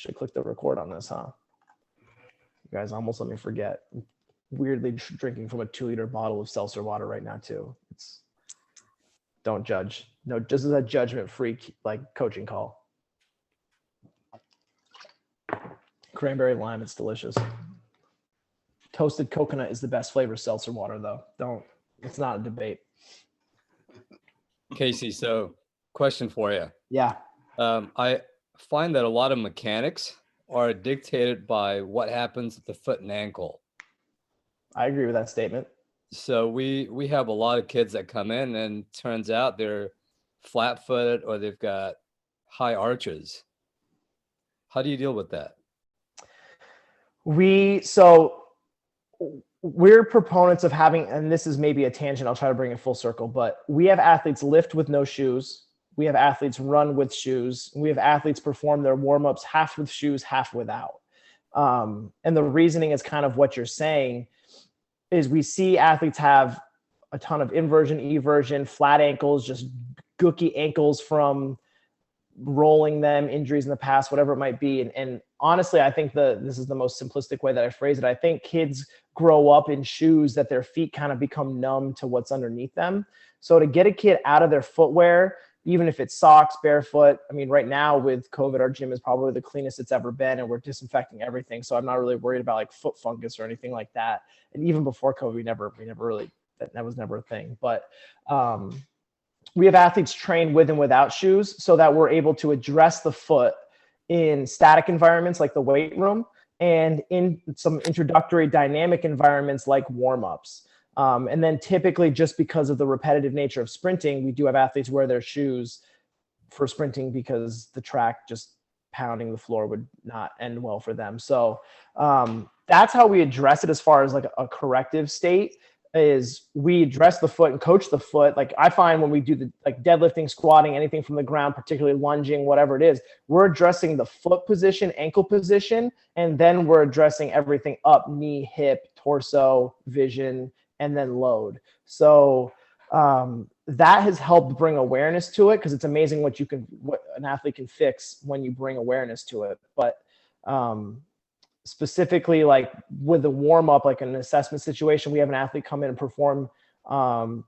should click the record on this, huh? You guys almost let me forget. I'm weirdly drinking from a 2-liter bottle of seltzer water right now too. Don't judge. No, this is a judgment-free like coaching call. Cranberry lime, it's delicious. Toasted coconut is the best flavor of seltzer water though. It's not a debate. Casey, so question for you. Yeah. I find that a lot of mechanics are dictated by what happens at the foot and ankle. I agree with that statement. So we have a lot of kids that come in and turns out they're flat-footed or they've got high arches. How do you deal with that? We're proponents of having, and this is maybe a tangent, I'll try to bring it full circle, but we have athletes lift with no shoes. We have athletes run with shoes. We have athletes perform their warm-ups half with shoes, half without. And the reasoning is kind of what you're saying is we see athletes have a ton of inversion, eversion, flat ankles, just gooky ankles from rolling them, injuries in the past, whatever it might be. And honestly, I think this is the most simplistic way that I phrase it. I think kids grow up in shoes that their feet kind of become numb to what's underneath them. So to get a kid out of their footwear, even if it's socks, barefoot, I mean, right now with COVID, our gym is probably the cleanest it's ever been and we're disinfecting everything. So I'm not really worried about like foot fungus or anything like that. And even before COVID, we never really, that was never a thing. But we have athletes trained with and without shoes so that we're able to address the foot in static environments like the weight room and in some introductory dynamic environments like warm-ups. And then typically just because of the repetitive nature of sprinting, we do have athletes wear their shoes for sprinting because the track just pounding the floor would not end well for them. So that's how we address it as far as like a corrective state is we address the foot and coach the foot. Like I find when we do the like deadlifting, squatting, anything from the ground, particularly lunging, whatever it is, we're addressing the foot position, ankle position, and then we're addressing everything up, knee, hip, torso, vision, and then load. So that has helped bring awareness to it because it's amazing what an athlete can fix when you bring awareness to it. But specifically like with the warm up, like an assessment situation, we have an athlete come in and perform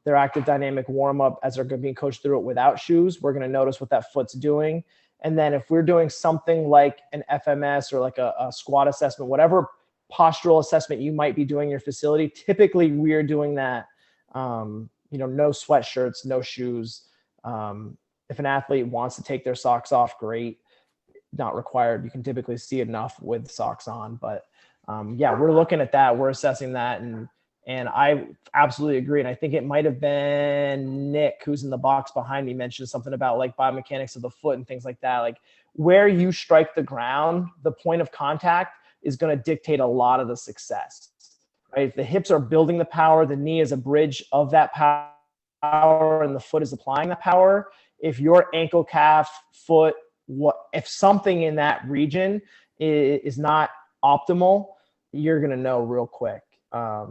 their active dynamic warm up as they're being coached through it without shoes. We're going to notice what that foot's doing. And then if we're doing something like an FMS or like a squat assessment, whatever postural assessment you might be doing in your facility, typically we're doing that, no sweatshirts, no shoes. If an athlete wants to take their socks off, great. Not required. You can typically see enough with socks on, but we're looking at that. We're assessing that. And I absolutely agree. And I think it might've been Nick, who's in the box behind me, mentioned something about like biomechanics of the foot and things like that. Like where you strike the ground, the point of contact is going to dictate a lot of the success, right? If the hips are building the power, the knee is a bridge of that power and the foot is applying the power. If your ankle, calf, foot, if something in that region is not optimal, you're going to know real quick. I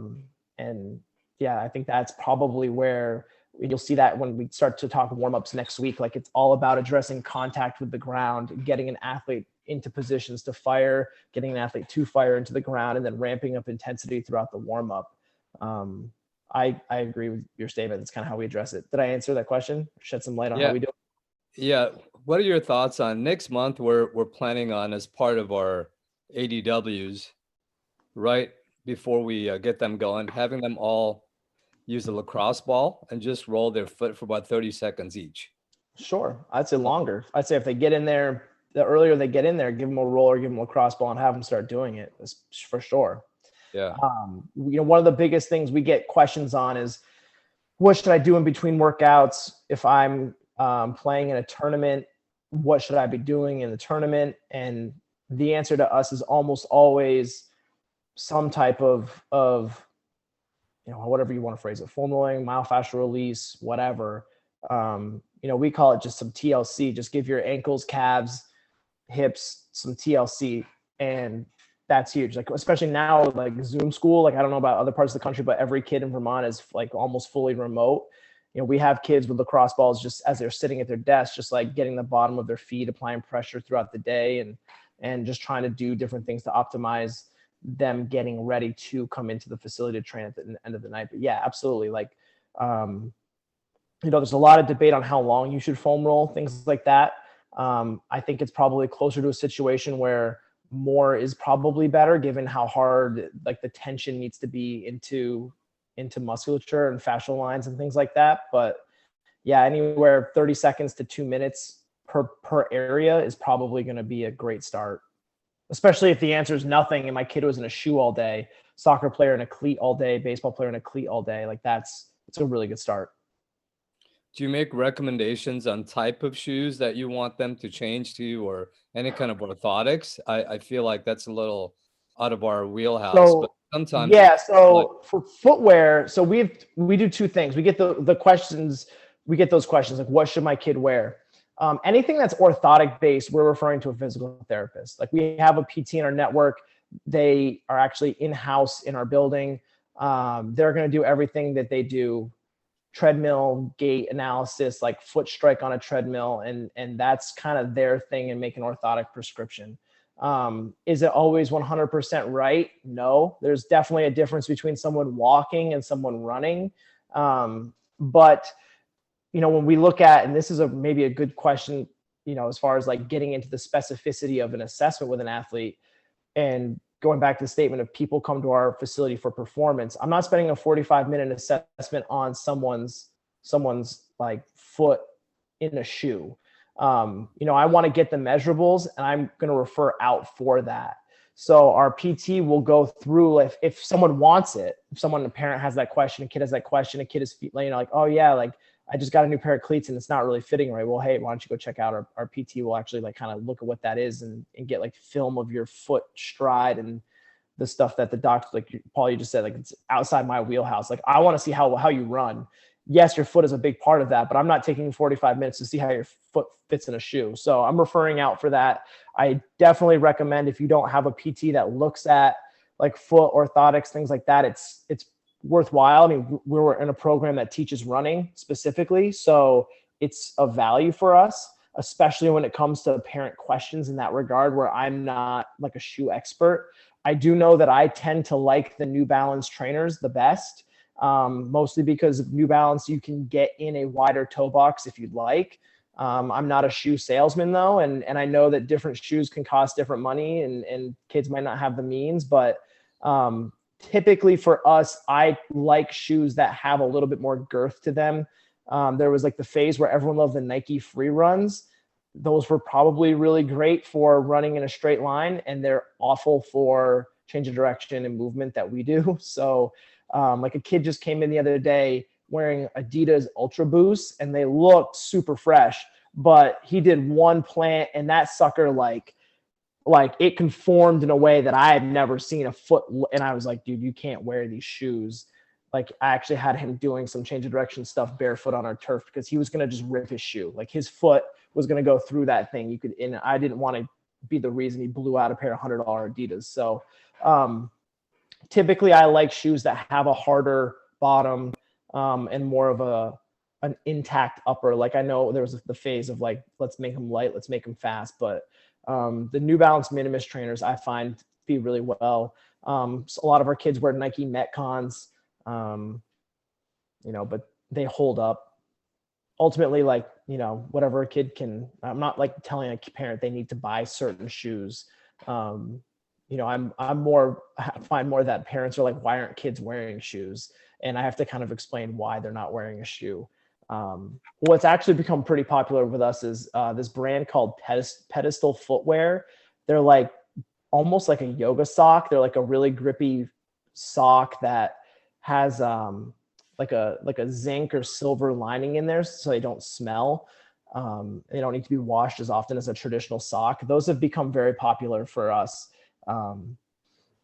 think that's probably where you'll see that when we start to talk warm-ups next week. Like it's all about addressing contact with the ground, getting an athlete into positions to fire, getting an athlete to fire into the ground, and then ramping up intensity throughout the warm-up. I agree with your statement. That's kind of how we address it. Did I answer that question? Shed some light on how we do it? Yeah. What are your thoughts on next month? We're planning on, as part of our ADWs, right before we get them going, having them all use a lacrosse ball and just roll their foot for about 30 seconds each. Sure. I'd say longer. I'd say if they get in there, the earlier they get in there, give them a roll or give them a lacrosse ball and have them start doing it. That's for sure. Yeah. One of the biggest things we get questions on is what should I do in between workouts? If I'm playing in a tournament, what should I be doing in the tournament? And the answer to us is almost always some type of whatever you want to phrase it, foam rolling, myofascial release, whatever. We call it just some TLC. Just give your ankles, calves, hips some TLC, and that's huge. Like especially now, like Zoom school. Like I don't know about other parts of the country, but every kid in Vermont is like almost fully remote. We have kids with lacrosse balls just as they're sitting at their desk, just like getting the bottom of their feet, applying pressure throughout the day. and just trying to do different things to optimize them getting ready to come into the facility to train at the end of the night. But yeah, absolutely. Like, there's a lot of debate on how long you should foam roll, things like that. I think it's probably closer to a situation where more is probably better, given how hard like the tension needs to be into musculature and fascial lines and things like that. But yeah, anywhere 30 seconds to 2 minutes per area is probably going to be a great start, especially if the answer is nothing and my kid was in a shoe all day, soccer player in a cleat all day, baseball player in a cleat all day. Like it's a really good start. Do you make recommendations on type of shoes that you want them to change to, or any kind of orthotics? I feel like that's a little out of our wheelhouse, but So sometimes yeah, it's like, so for footwear, so we do two things. We get the questions, we get those questions like, what should my kid wear? Anything that's orthotic based, we're referring to a physical therapist. Like we have a PT in our network. They are actually in-house in our building. They're going to do everything that they do: treadmill, gait analysis, like foot strike on a treadmill, and that's kind of their thing in making orthotic prescription. Is it always 100% right? No, there's definitely a difference between someone walking and someone running. But when we look at, and this is maybe a good question, as far as like getting into the specificity of an assessment with an athlete, and going back to the statement of people come to our facility for performance. I'm not spending a 45-minute assessment on someone's like foot in a shoe. I want to get the measurables, and I'm going to refer out for that. So our PT will go through, if someone wants it, if a parent has that question, a kid has that question, a kid is like, oh yeah, like I just got a new pair of cleats and it's not really fitting right. Well, hey, why don't you go check out our PT will actually like kind of look at what that is and get like film of your foot stride and the stuff that the doctor, like Paul, you just said, like it's outside my wheelhouse. Like I want to see how you run. Yes, your foot is a big part of that, but I'm not taking 45 minutes to see how your foot fits in a shoe. So I'm referring out for that. I definitely recommend, if you don't have a PT that looks at like foot orthotics, things like that, it's worthwhile. I mean, we're in a program that teaches running specifically, so it's of value for us, especially when it comes to parent questions in that regard, where I'm not like a shoe expert. I do know that I tend to like the New Balance trainers the best, mostly because of New Balance, you can get in a wider toe box if you'd like. I'm not a shoe salesman though, and I know that different shoes can cost different money, and kids might not have the means, but typically for us, I like shoes that have a little bit more girth to them. There was like the phase where everyone loved the Nike free runs. Those were probably really great for running in a straight line, and they're awful for change of direction and movement that we do. So like a kid just came in the other day wearing Adidas Ultra Boost, and they looked super fresh, but he did one plant and that sucker like it conformed in a way that I had never seen a foot. And I was like, dude, you can't wear these shoes. Like I actually had him doing some change of direction stuff barefoot on our turf because he was going to just rip his shoe. Like his foot was going to go through that thing. And I didn't want to be the reason he blew out a pair of $100 Adidas. So typically I like shoes that have a harder bottom and more of an intact upper. Like I know there was the phase of like, let's make them light, let's make them fast. But the New Balance Minimus trainers I find feed really well. So a lot of our kids wear Nike Metcons, but they hold up. Ultimately, like, whatever a kid can, I'm not like telling a parent they need to buy certain shoes. I'm more, I find more that parents are like, why aren't kids wearing shoes? And I have to kind of explain why they're not wearing a shoe. What's actually become pretty popular with us is this brand called Pedestal Footwear. They're like almost like a yoga sock. They're like a really grippy sock that has like a zinc or silver lining in there, so they don't smell. They don't need to be washed as often as a traditional sock. Those have become very popular for us.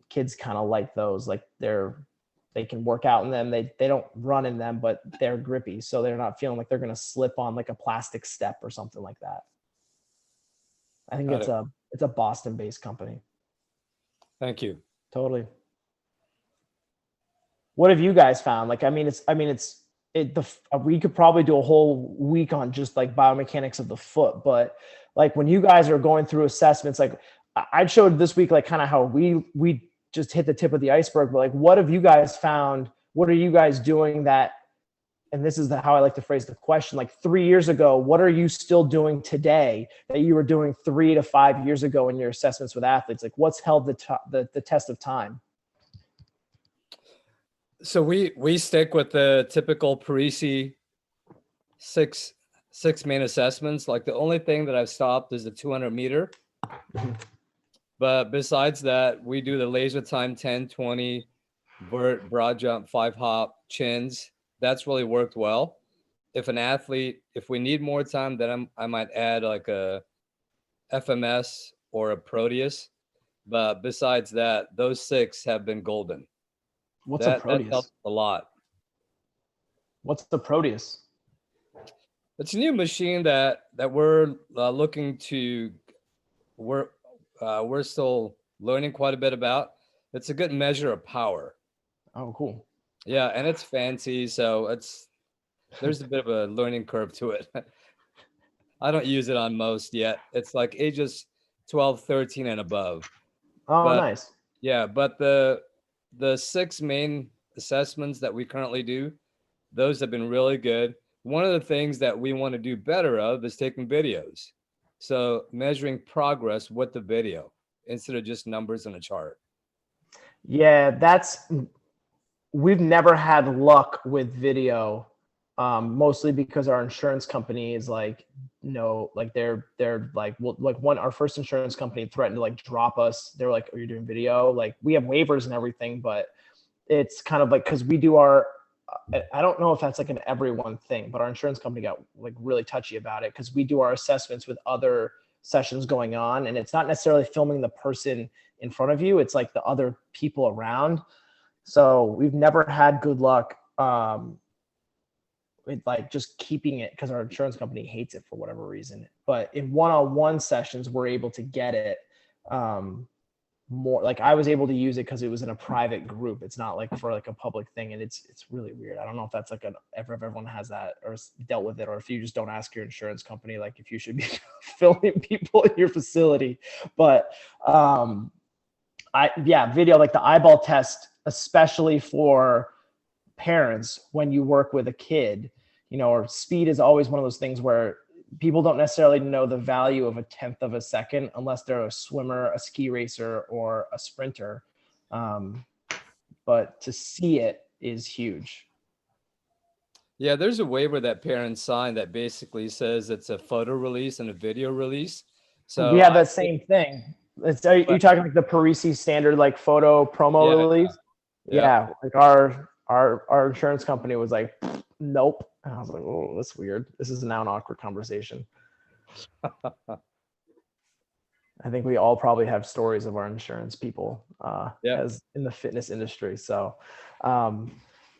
Kids kind of like those. Like they can work out in them. They don't run in them, but they're grippy, so they're not feeling like they're going to slip on like a plastic step or something like that. I think it's a Boston-based company. Thank you. Totally. What have you guys found? Like, we could probably do a whole week on just like biomechanics of the foot, but like when you guys are going through assessments, like I showed this week, like kind of how we just hit the tip of the iceberg, but like, what have you guys found? What are you guys doing that, and this is how I like to phrase the question, like 3 years ago, what are you still doing today that you were doing 3 to 5 years ago in your assessments with athletes? Like what's held the test of time? So we stick with the typical Parisi six main assessments. Like the only thing that I've stopped is the 200 meter. But besides that, we do the laser time 10, 20, vert, broad jump, 5 hop, chins. That's really worked well. If we need more time, then I might add like a FMS or a Proteus. But besides that, those 6 have been golden. What's a Proteus? That helps a lot. What's the Proteus? It's a new machine that we're looking to. We're still learning quite a bit about. It's a good measure of power. Oh, cool. Yeah, and it's fancy, so there's a bit of a learning curve to it. I don't use it on most yet. It's like ages 12, 13 and above. Oh, nice. Yeah, but the 6 main assessments that we currently do, those have been really good. One of the things that we want to do better of is taking videos. So measuring progress with the video instead of just numbers on a chart. Yeah, we've never had luck with video, mostly because our insurance company is like, no, like they're like, well, like our first insurance company threatened to like drop us. They're like, oh, you're doing video? Like we have waivers and everything, but it's kind of like, cause we do I don't know if that's like an everyone thing, but our insurance company got like really touchy about it because we do our assessments with other sessions going on, and it's not necessarily filming the person in front of you. It's like the other people around. So we've never had good luck with like just keeping it because our insurance company hates it for whatever reason. But in one-on-one sessions, we're able to get it more. Like I was able to use it because it was in a private group. It's not like for like a public thing, and it's really weird. I don't know if that's like if everyone has that or dealt with it, or if you just don't ask your insurance company like if you should be filming people in your facility. But video, like the eyeball test, especially for parents when you work with a kid, or speed is always one of those things where people don't necessarily know the value of 1/10 of a second unless they're a swimmer, a ski racer, or a sprinter. But to see it is huge. Yeah, there's a waiver that parents sign that basically says it's a photo release and a video release. So we have that same thing. Are you talking like the Parisi standard like photo promo release? Yeah, like our insurance company was like, nope. And I was like, oh, that's weird. This is now an awkward conversation. I think we all probably have stories of our insurance people as in the fitness industry. So,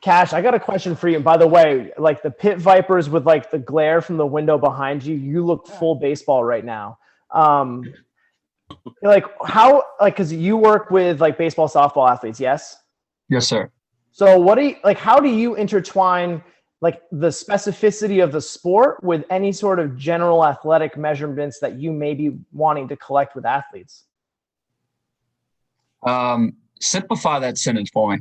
Cash, I got a question for you. And by the way, like the pit vipers with like the glare from the window behind you, you look full baseball right now. Like how, like, cause you work with like baseball, softball athletes. Yes. Yes, sir. So how do you intertwine like the specificity of the sport with any sort of general athletic measurements that you may be wanting to collect with athletes? Simplify that sentence for me.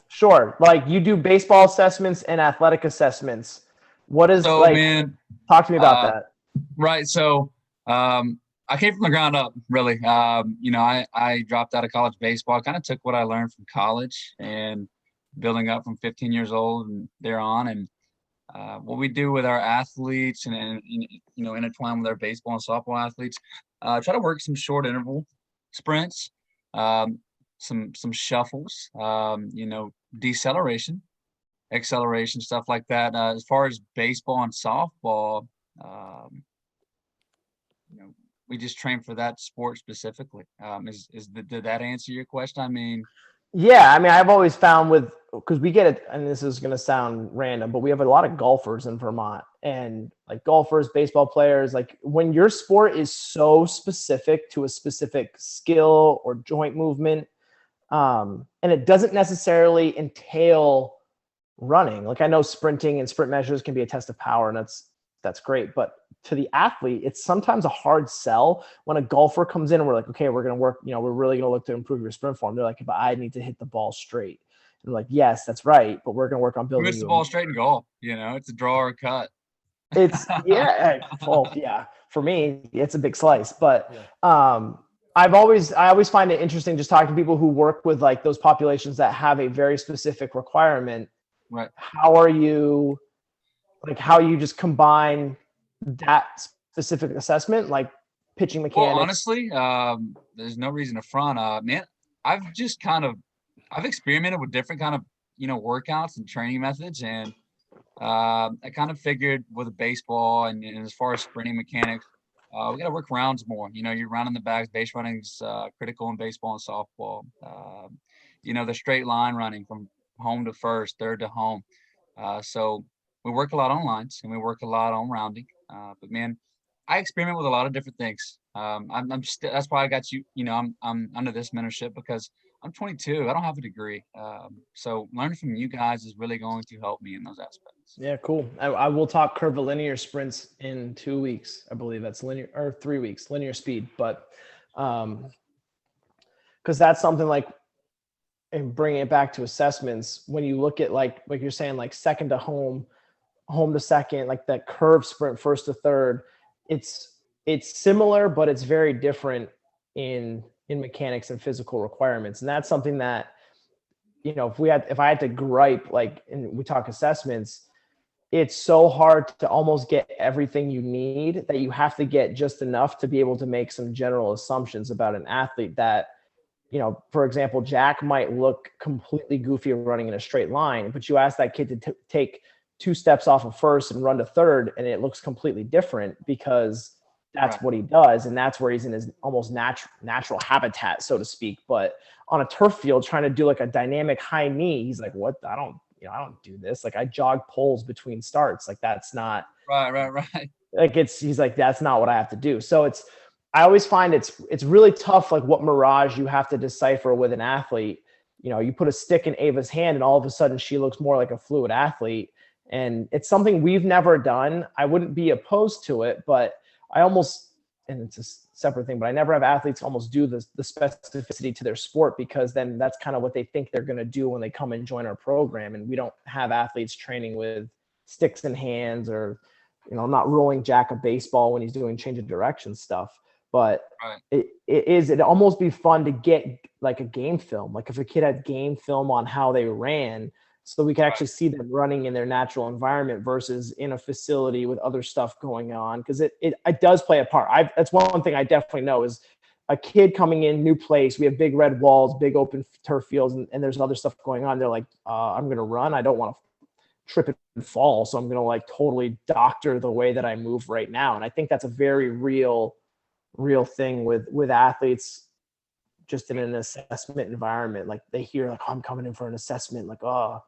Sure. Like you do baseball assessments and athletic assessments. What is talk to me about that. Right. So, I came from the ground up, really. I dropped out of college baseball. I kind of took what I learned from college and building up from 15 years old and thereon. And what we do with our athletes and intertwine with our baseball and softball athletes, try to work some short interval sprints, some shuffles, deceleration, acceleration, stuff like that. As far as baseball and softball, we just train for that sport specifically. Did that answer your question? I mean, yeah, I mean, I've always found because we get it, and this is going to sound random, but we have a lot of golfers in Vermont, and like golfers, baseball players, like when your sport is so specific to a specific skill or joint movement, and it doesn't necessarily entail running. Like I know sprinting and sprint measures can be a test of power, and that's that's great. But to the athlete, it's sometimes a hard sell when a golfer comes in and we're like, okay, we're going to work, we're really going to look to improve your sprint form. They're like, but I need to hit the ball straight. And like, yes, that's right. But we're going to work on building. Miss the ball straight in golf. It's a draw or cut. It's well, yeah, for me, it's a big slice, but I always find it interesting just talking to people who work with like those populations that have a very specific requirement. Right. How you just combine that specific assessment, like pitching mechanics? Well, honestly, there's no reason to front. Man, I've experimented with different kind of, workouts and training methods. And I kind of figured with a baseball and as far as sprinting mechanics, we got to work rounds more. You're rounding the bags. Base running's critical in baseball and softball. The straight line running from home to first, third to home. So we work a lot on lines and we work a lot on rounding. But man, I experiment with a lot of different things. That's why I got you. I'm under this mentorship because I'm 22. I don't have a degree. So learning from you guys is really going to help me in those aspects. Yeah, cool. I will talk curvilinear sprints in 2 weeks. I believe that's linear, or 3 weeks, linear speed. But because that's something like, and bringing it back to assessments, when you look at like you're saying, like second to home to second, like that curve sprint first to third, it's similar, but it's very different in mechanics and physical requirements. And that's something that, if I had to gripe, like, and we talk assessments, it's so hard to almost get everything you need that you have to get just enough to be able to make some general assumptions about an athlete that, for example, Jack might look completely goofy running in a straight line, but you ask that kid to take 2 steps off of first and run to third, and it looks completely different because that's right. What he does. And that's where he's in his almost natural habitat, so to speak. But on a turf field, trying to do like a dynamic high knee, he's like, what? I don't do this. Like I jog poles between starts. Like that's not right. Like he's like, that's not what I have to do. So I always find it's really tough. Like what mirage you have to decipher with an athlete. You put a stick in Ava's hand and all of a sudden she looks more like a fluid athlete. And it's something we've never done. I wouldn't be opposed to it, but and it's a separate thing, but I never have athletes almost do the specificity to their sport, because then that's kind of what they think they're going to do when they come and join our program. And we don't have athletes training with sticks in hands or, not rolling Jack a baseball when he's doing change of direction stuff. But right. It'd almost be fun to get like a game film. Like if a kid had game film on how they ran, so we can actually see them running in their natural environment versus in a facility with other stuff going on. Because it does play a part. That's one thing I definitely know is a kid coming in, new place. We have big red walls, big open turf fields, and there's other stuff going on. They're like, I'm going to run. I don't want to trip and fall. So I'm going to like totally doctor the way that I move right now. And I think that's a very real thing with athletes just in an assessment environment. Like they hear like, oh, I'm coming in for an assessment. Like, oh,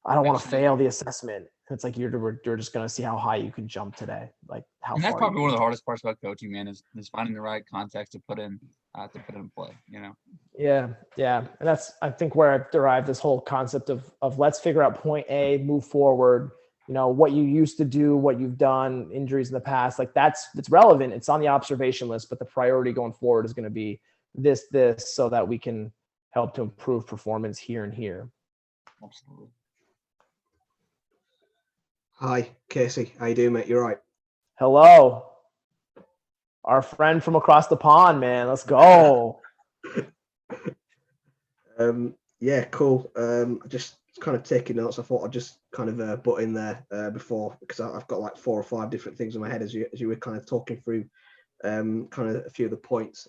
I don't want to fail the assessment. It's like you're just going to see how high you can jump today. Like how. And that's probably one of the hardest parts about coaching, man, is finding the right context to put in play. Yeah, and that's I think where I've derived this whole concept of let's figure out point A, move forward. What you used to do, what you've done, injuries in the past. Like it's relevant. It's on the observation list, but the priority going forward is going to be this, so that we can help to improve performance here and here. Absolutely. Hi, Casey. How you doing, mate? You all right? Hello. Our friend from across the pond, man. Let's go. Yeah, cool. Just kind of taking notes. I thought I'd just kind of butt in there before, because I've got like 4 or 5 different things in my head as you were kind of talking through kind of a few of the points.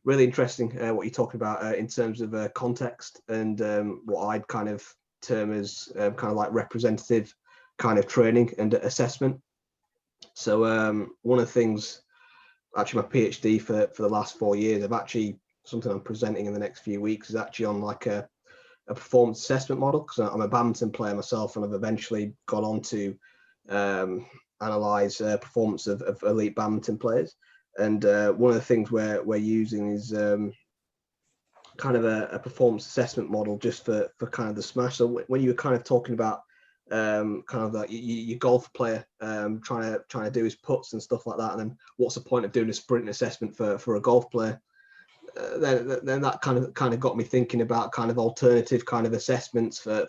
Really interesting what you're talking about in terms of context and what I'd kind of term as kind of like representative kind of training and assessment. So one of the things, actually my PhD for the last 4 years, I've actually, something I'm presenting in the next few weeks is actually on like a performance assessment model, because I'm a badminton player myself and I've eventually gone on to analyze performance of elite badminton players. And one of the things we're using is kind of a performance assessment model just for kind of the smash. So when you were kind of talking about kind of like your golf player trying to do his putts and stuff like that. And then what's the point of doing a sprint assessment for a golf player? Then that kind of got me thinking about kind of alternative kind of assessments for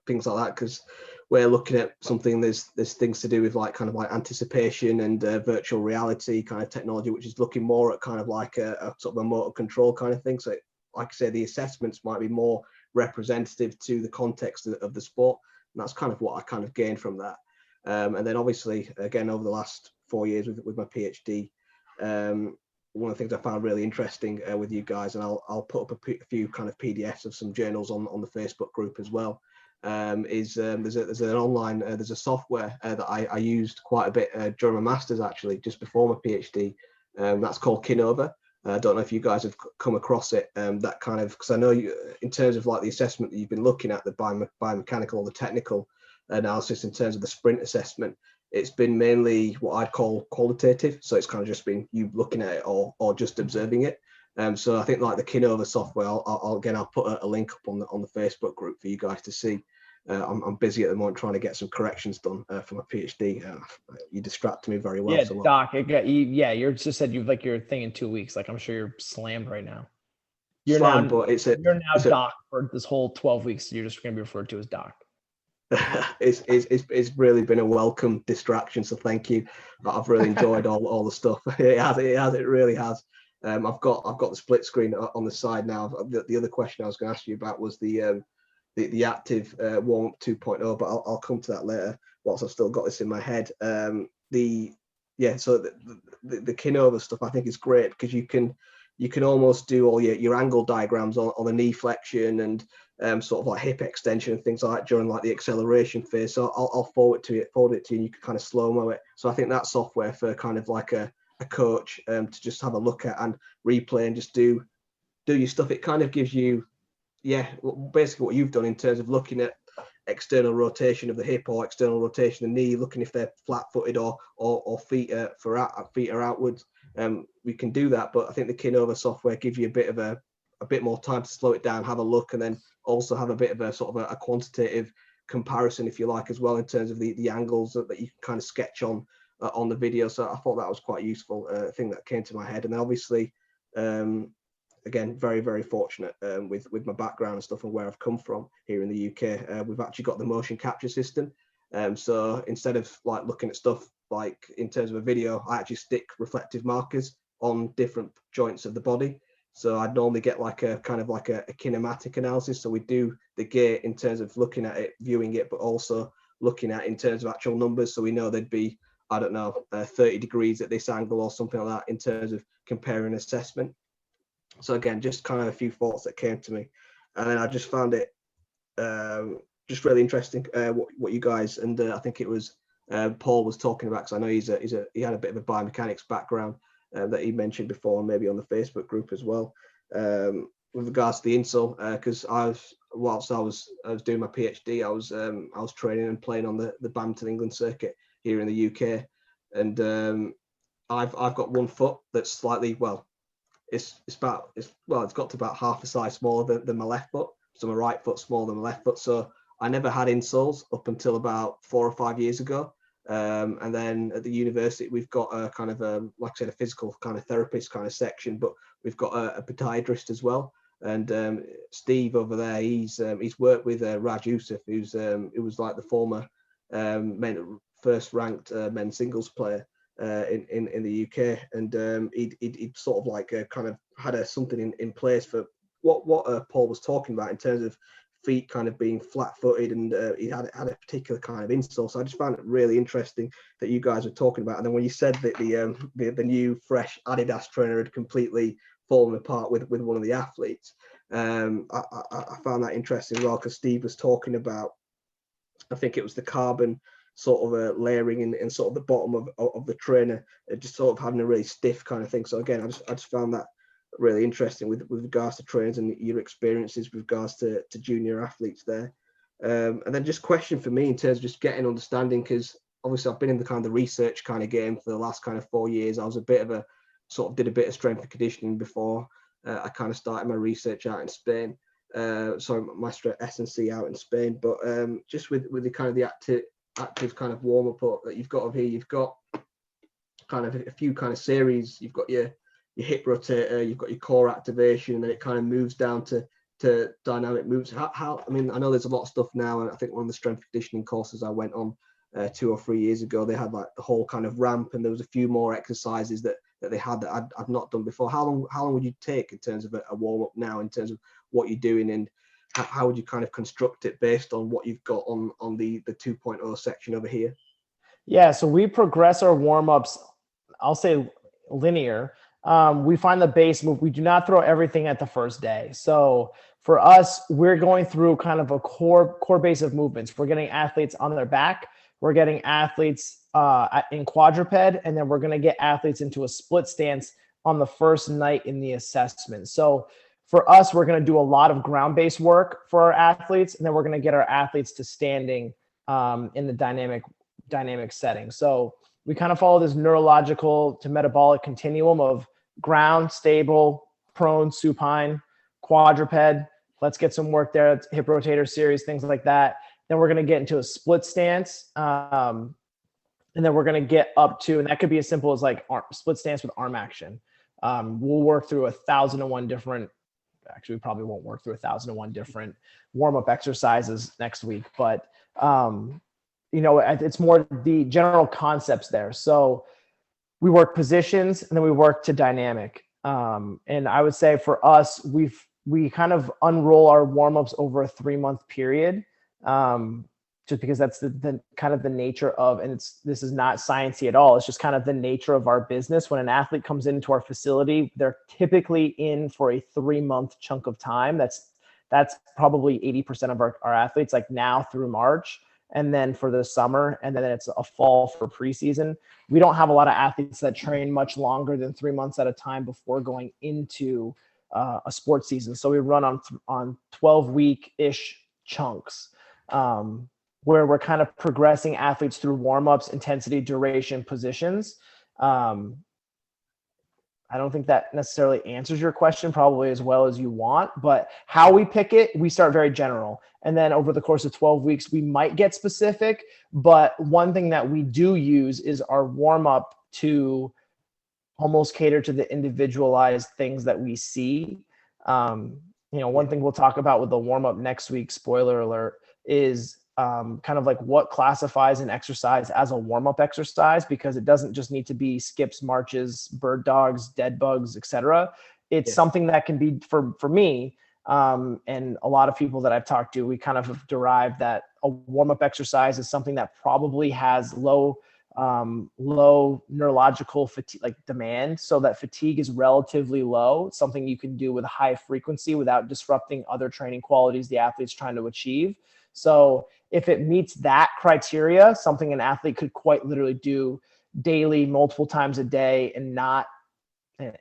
things like that, because we're looking at something, there's things to do with like kind of like anticipation and virtual reality kind of technology, which is looking more at kind of like a sort of a motor control kind of thing. So like I say, the assessments might be more representative to the context of the sport, and that's kind of what I kind of gained from that. And then obviously again over the last 4 years with my PhD, one of the things I found really interesting with you guys, and I'll put up a few kind of PDFs of some journals on the Facebook group as well, is there's an online, there's a software that I used quite a bit during my master's, actually just before my PhD. That's called Kinova. I don't know if you guys have come across it. That kind of, because I know you, in terms of like the assessment that you've been looking at, the biomechanical or the technical analysis in terms of the sprint assessment, it's been mainly what I'd call qualitative. So it's kind of just been you looking at it or just observing it. So I think like the Kinova software, I'll put a link up on the Facebook group for you guys to see. I'm busy at the moment trying to get some corrections done for my PhD. You distract me very well. Yeah, so Doc. You're just said you've like your thing in 2 weeks. Like I'm sure you're slammed right now. You're now Doc for this whole 12 weeks. You're just going to be referred to as Doc. It's really been a welcome distraction, so thank you. I've really enjoyed all the stuff. It really has. I've got the split screen on the side now. The other question I was going to ask you about was the active warm-up 2.0, but I'll come to that later whilst I've still got this in my head. So the Kinova stuff I think is great, because you can almost do all your angle diagrams on the knee flexion and sort of like hip extension and things like that during like the acceleration phase. So I'll forward it to you, and you can kind of slow-mo it. So I think that software for kind of like a coach to just have a look at and replay and just do your stuff. It kind of gives you, basically what you've done in terms of looking at external rotation of the hip or external rotation of the knee, looking if they're flat-footed or feet are outwards. We can do that, but I think the Kinova software gives you a bit more time to slow it down, have a look, and then also have a bit of a sort of a quantitative comparison, if you like, as well, in terms of the angles that you can kind of sketch on the video. So I thought that was quite useful thing that came to my head. And then obviously, again, very, very fortunate with my background and stuff and where I've come from here in the UK. We've actually got the motion capture system. So instead of like looking at stuff like in terms of a video, I actually stick reflective markers on different joints of the body. So I'd normally get like a kind of like a kinematic analysis. So we do the gait in terms of looking at it, viewing it, but also looking at in terms of actual numbers. So we know there'd be, I don't know, 30 degrees at this angle or something like that in terms of comparing assessment. So again, just kind of a few thoughts that came to me, and then I just found it just really interesting what you guys, and I think it was Paul was talking about, because I know he had a bit of a biomechanics background that he mentioned before, and maybe on the Facebook group as well, with regards to the insole, because whilst I was doing my PhD, I was training and playing on the Badminton England circuit here in the UK, and I've got one foot that's slightly, well, it's got to about half the size smaller than my left foot. So my right foot's smaller than my left foot. So I never had insoles up until about 4 or 5 years ago. And then at the university, we've got a kind of like I said, a physical kind of therapist kind of section, but we've got a podiatrist as well. And Steve over there, he's worked with Raj Youssef, who was like the former first ranked men's singles player in the UK, and he'd sort of like kind of had something in place for what Paul was talking about in terms of feet kind of being flat-footed, and he had a particular kind of insole. So I just found it really interesting that you guys were talking about. And then when you said that the new fresh Adidas trainer had completely fallen apart with one of the athletes, I found that interesting as well, because Steve was talking about, I think it was the carbon sort of layering in sort of the bottom of the trainer, just sort of having a really stiff kind of thing. So again, I just found that really interesting with regards to trainers and your experiences with regards to junior athletes there. And then just question for me in terms of just getting understanding, because obviously I've been in the kind of the research kind of game for the last kind of 4 years. I was a bit of a sort of did a bit of strength and conditioning before I kind of started my research out in Spain. sorry, Maestro S&C out in Spain. But just with the kind of the active kind of warm up that you've got over here, you've got kind of a few kind of series. You've got your hip rotator, you've got your core activation, and then it kind of moves down to dynamic moves. How I mean, I know there's a lot of stuff now, and I think one of the strength conditioning courses I went on 2 or 3 years ago, they had like the whole kind of ramp, and there was a few more exercises that they had that I'd not done before. How long would you take in terms of a warm up now, in terms of what you're doing, and how would you kind of construct it based on what you've got on the 2.0 section over here? Yeah, so we progress our warm-ups, I'll say linear. We find the base move. We do not throw everything at the first day. So for us, we're going through kind of a core base of movements. We're getting athletes on their back. We're getting athletes in quadruped, and then we're going to get athletes into a split stance on the first night in the assessment. So for us, we're going to do a lot of ground-based work for our athletes, and then we're going to get our athletes to standing in the dynamic setting. So we kind of follow this neurological to metabolic continuum of ground, stable, prone, supine, quadruped. Let's get some work there. It's hip rotator series, things like that. Then we're going to get into a split stance. And then we're going to get up to, and that could be as simple as like split stance with arm action. We'll work through 1,001 different, actually we probably won't work through 1,001 different warm-up exercises next week, but it's more the general concepts there. So we work positions, and then we work to dynamic. And I would say for us, we kind of unroll our warm-ups over a 3-month period, just because that's the kind of the nature of, and this is not sciencey at all. It's just kind of the nature of our business. When an athlete comes into our facility, they're typically in for a 3-month chunk of time. That's probably 80% of our athletes, like now through March. And then for the summer, and then it's a fall for preseason. We don't have a lot of athletes that train much longer than 3 months at a time before going into a sports season. So we run on 12-week-ish chunks, where we're kind of progressing athletes through warm-ups, intensity, duration, positions. I don't think that necessarily answers your question probably as well as you want, but how we pick it, we start very general. And then over the course of 12 weeks, we might get specific, but one thing that we do use is our warm up to almost cater to the individualized things that we see. One thing we'll talk about with the warm up next week, spoiler alert, is kind of like what classifies an exercise as a warm-up exercise, because it doesn't just need to be skips, marches, bird dogs, dead bugs, etc. It's something that can be for me and a lot of people that I've talked to, we kind of have derived that a warm-up exercise is something that probably has low neurological fatigue, like demand, so that fatigue is relatively low. It's something you can do with high frequency without disrupting other training qualities the athlete's trying to achieve. So if it meets that criteria, something an athlete could quite literally do daily, multiple times a day, and not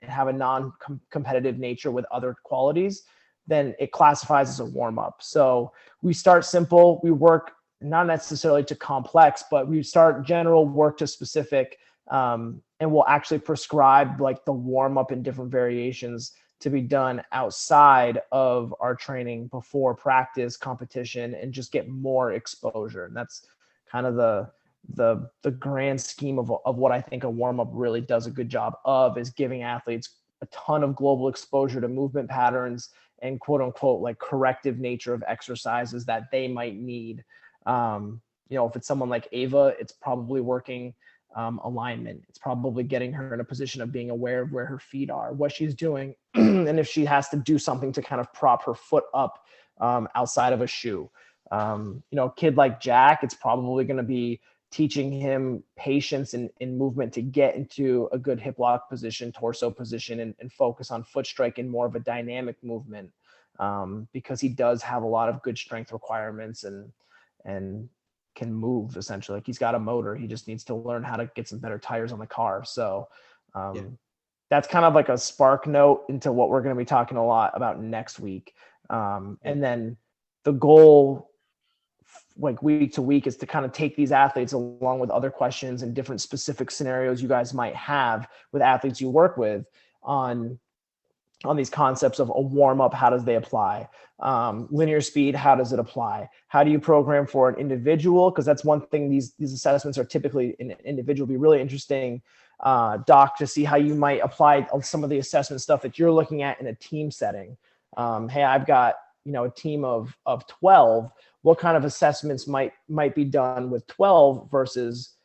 have a non-competitive nature with other qualities, then it classifies as a warm-up. So we start simple, we work not necessarily to complex, but we start general, work to specific, and we'll actually prescribe like the warm-up in different variations to be done outside of our training before practice, competition, and just get more exposure. And that's kind of the grand scheme of what I think a warm-up really does a good job of, is giving athletes a ton of global exposure to movement patterns and quote unquote like corrective nature of exercises that they might need. If it's someone like Ava, it's probably working alignment. It's probably getting her in a position of being aware of where her feet are, what she's doing, and if she has to do something to kind of prop her foot up outside of a shoe. A kid like Jack, it's probably going to be teaching him patience in movement to get into a good hip lock position, torso position, and focus on foot strike in more of a dynamic movement, because he does have a lot of good strength requirements and can move essentially. Like he's got a motor. He just needs to learn how to get some better tires on the car. So that's kind of like a spark note into what we're going to be talking a lot about next week. And then the goal, like week to week, is to kind of take these athletes along with other questions and different specific scenarios you guys might have with athletes you work with on on these concepts of a warm up. How does they apply? Linear speed, how does it apply? How do you program for an individual? Because that's one thing, these assessments are typically an individual. Be really interesting, Doc, to see how you might apply some of the assessment stuff that you're looking at in a team setting. Hey, I've got, a team of 12. What kind of assessments might be done with 12 versus,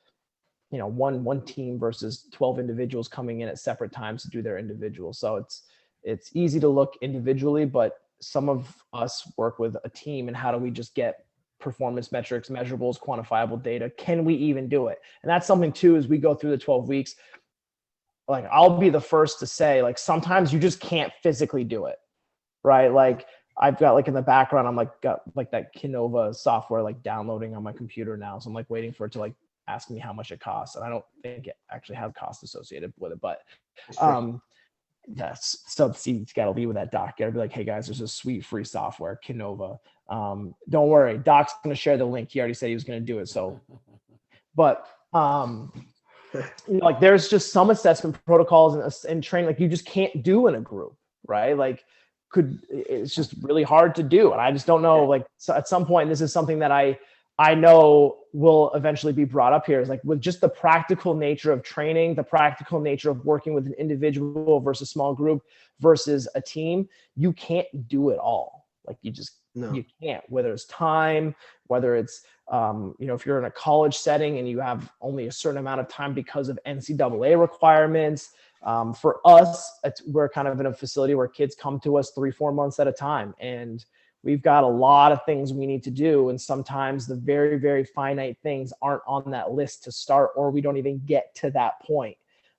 one team versus 12 individuals coming in at separate times to do their individual. So it's easy to look individually, but some of us work with a team, and how do we just get performance metrics, measurables, quantifiable data? Can we even do it? And that's something too, as we go through the 12 weeks, like I'll be the first to say, like, sometimes you just can't physically do it, right? Like I've got, like, in the background, I'm like, got like that Canova software, like downloading on my computer now. So I'm like waiting for it to like ask me how much it costs. And I don't think it actually has cost associated with it, but that's so, see, you got to leave with that, Doc. You got to be like, hey guys, there's a sweet free software, Canova. Don't worry, Doc's going to share the link. He already said he was going to do it. So, but like there's just some assessment protocols and training, like you just can't do in a group, right? Like it's just really hard to do. And I just don't know, like, so at some point, this is something that I know will eventually be brought up here, is like, with just the practical nature of training, the practical nature of working with an individual versus small group versus a team, you can't do it all. Like you can't, whether it's time, whether it's, if you're in a college setting and you have only a certain amount of time because of NCAA requirements. For us, we're kind of in a facility where kids come to us 3-4 months at a time, and we've got a lot of things we need to do. And sometimes the very, very finite things aren't on that list to start, or we don't even get to that point.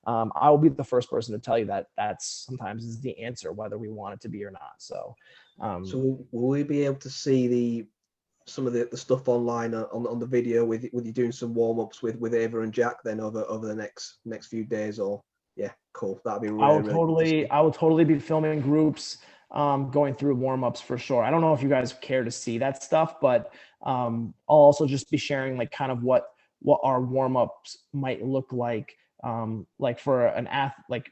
I will be the first person to tell you that that's sometimes is the answer, whether we want it to be or not. So will we be able to see some of the stuff online on the video with you doing some warm-ups with Ava and Jack then over the next few days? Or yeah, cool. That'd be really, I will totally be filming groups, going through warm-ups for sure. I don't know if you guys care to see that stuff, but I'll also just be sharing like kind of what our warm-ups might look like. Like for an like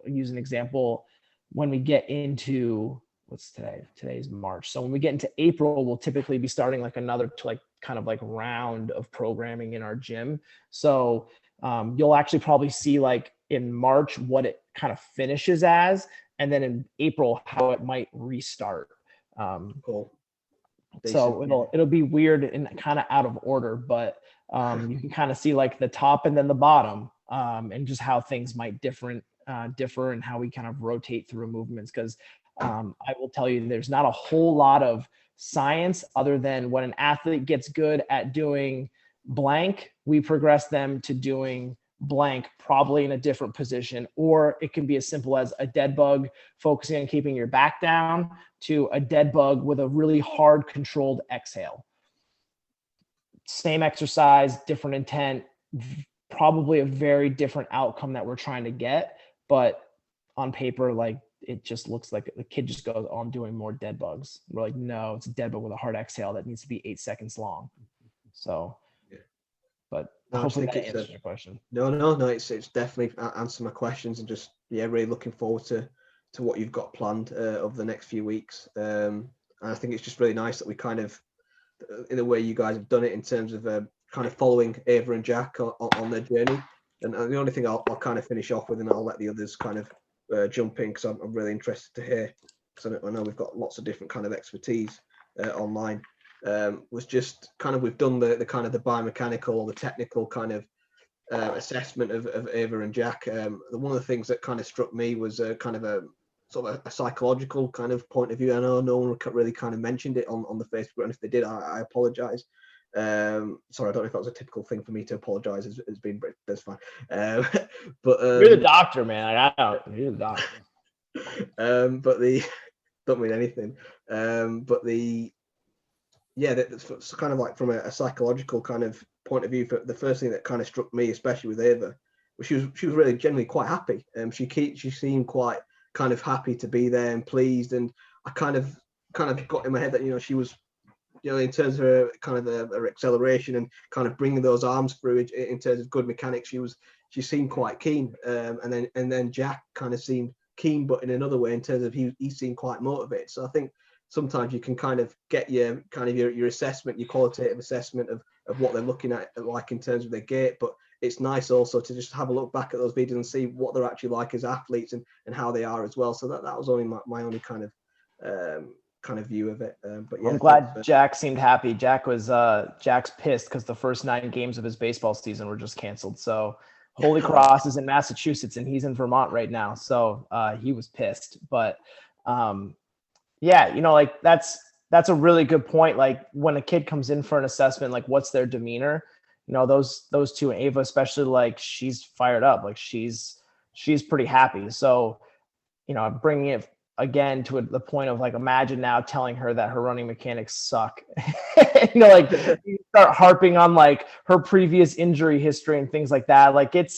use an example, when we get into, what's today? Today's March. So when we get into April, we'll typically be starting like another like kind of like round of programming in our gym. So you'll actually probably see like in March what it kind of finishes as, and then in April how it might restart. Cool. So it'll be weird and kind of out of order, but you can kind of see like the top and then the bottom, and just how things might differ and how we kind of rotate through movements. Because I will tell you, there's not a whole lot of science other than when an athlete gets good at doing blank, we progress them to doing blank, probably in a different position. Or it can be as simple as a dead bug focusing on keeping your back down to a dead bug with a really hard controlled exhale. Same exercise, different intent, probably a very different outcome that we're trying to get. But on paper, like, it just looks like the kid just goes, oh, I'm doing more dead bugs. We're like, no, it's a dead bug with a hard exhale that needs to be 8 seconds long. So, yeah. But hopefully that answers your question. No, it's definitely answered my questions, and just, yeah, really looking forward to what you've got planned over the next few weeks. And I think it's just really nice that we kind of, in the way you guys have done it in terms of kind of following Ava and Jack on their journey. And the only thing I'll kind of finish off with, and I'll let the others kind of jump in, because I'm really interested to hear, because I know we've got lots of different kind of expertise online, was just kind of, we've done the kind of the biomechanical or the technical kind of assessment of Ava and Jack. One of the things that kind of struck me was kind of a sort of a psychological kind of point of view. I know no one really kind of mentioned it on the Facebook, and if they did, I apologize. Sorry, I don't know if that was a typical thing for me to apologize as being British. That's fine. But you're the doctor, man. You're the doctor. But the don't mean anything. But that's kind of like from a psychological kind of point of view. For the first thing that kind of struck me, especially with Ava, was she was really generally quite happy. She seemed quite kind of happy to be there and pleased, and I kind of got in my head that she was, in terms of her kind of her acceleration and kind of bringing those arms through in terms of good mechanics, she seemed quite keen. And then Jack kind of seemed keen, but in another way, in terms of he seemed quite motivated. So I think sometimes you can kind of get your assessment, your qualitative assessment of what they're looking at, like in terms of their gait. But it's nice also to just have a look back at those videos and see what they're actually like as athletes and how they are as well. So that was only my only kind of view of it. But yeah, I'm glad Jack seemed happy. Jack's pissed because the first 9 games of his baseball season were just canceled. So Holy Cross is in Massachusetts and he's in Vermont right now. So he was pissed. But yeah, like that's a really good point. Like when a kid comes in for an assessment, like what's their demeanor? Those two, Ava especially, like she's fired up. Like she's pretty happy. So bringing it again to the point of like, imagine now telling her that her running mechanics suck. Like you start harping on like her previous injury history and things like that. Like it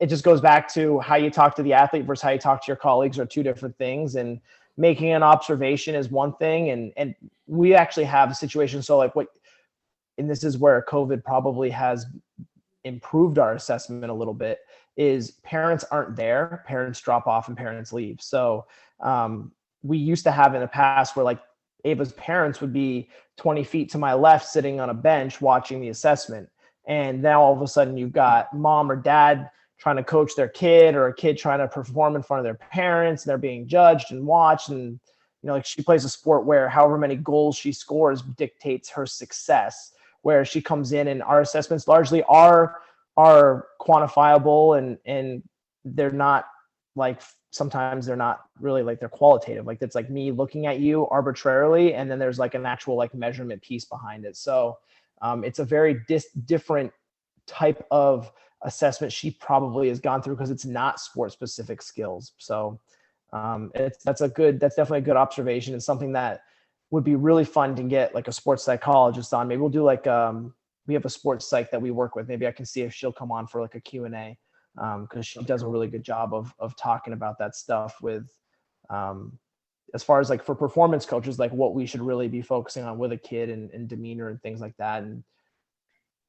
just goes back to how you talk to the athlete versus how you talk to your colleagues are 2 different things. And making an observation is one thing. And we actually have a situation. So like and this is where COVID probably has improved our assessment a little bit, is parents aren't there, parents drop off and parents leave. So we used to have in the past where like Ava's parents would be 20 feet to my left sitting on a bench watching the assessment. And now all of a sudden you've got mom or dad trying to coach their kid, or a kid trying to perform in front of their parents, and they're being judged and watched. And like she plays a sport where however many goals she scores dictates her success, where she comes in and our assessments largely are quantifiable and they're not like, sometimes they're not really like, they're qualitative. Like it's like me looking at you arbitrarily, and then there's like an actual like measurement piece behind it. So it's a very different type of assessment she probably has gone through, because it's not sport specific skills. So that's definitely a good observation, and something that would be really fun to get like a sports psychologist on. Maybe we'll do like we have a sports psych that we work with. Maybe I can see if she'll come on for like a Q&A, because she does a really good job of talking about that stuff with as far as like for performance coaches, like what we should really be focusing on with a kid and demeanor and things like that. And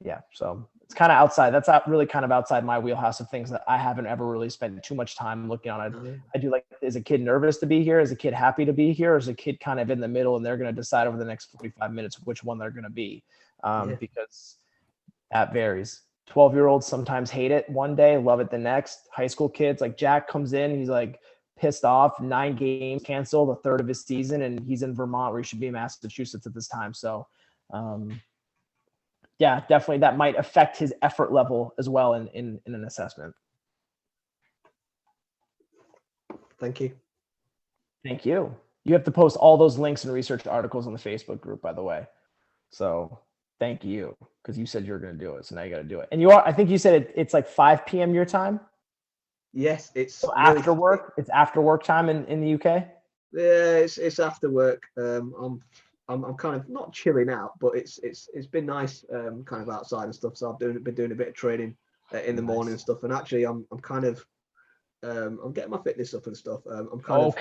yeah, so it's kind of outside. That's not really kind of outside my wheelhouse of things that I haven't ever really spent too much time looking on. I do like, is a kid nervous to be here? Is a kid happy to be here? Or is a kid kind of in the middle and they're going to decide over the next 45 minutes which one they're going to be? Because that varies. 12-year-olds sometimes hate it one day, love it the next. High school kids, like Jack comes in, he's like pissed off, 9 games canceled, a third of his season, and he's in Vermont where he should be in Massachusetts at this time. So yeah, definitely that might affect his effort level as well in an assessment. Thank you. Thank you. You have to post all those links and research articles on the Facebook group, by the way. So thank you, because you said you were going to do it. So now you got to do it. And I think you said it's like 5 p.m. your time? Yes, it's so after work. It's after work time in the UK? Yeah, it's after work. I'm kind of not chilling out, but it's been nice, kind of outside and stuff. So I've been doing a bit of training in the morning and stuff. And actually, I'm kind of I'm getting my fitness up and stuff. I'm kind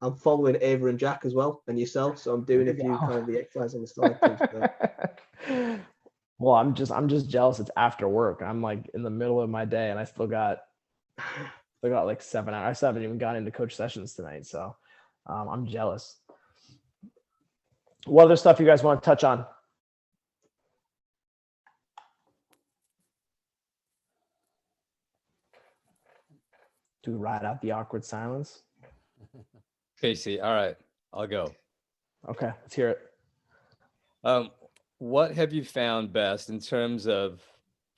of following Ava and Jack as well, and yourself. So I'm doing a few kind of the exercise on the side too. So. Well, I'm just jealous. It's after work. I'm like in the middle of my day, and I still got like 7 hours. I still haven't even gotten into coach sessions tonight, so I'm jealous. What other stuff you guys want to touch on? Do we ride out the awkward silence? Casey, all right, I'll go. Okay, let's hear it. What have you found best in terms of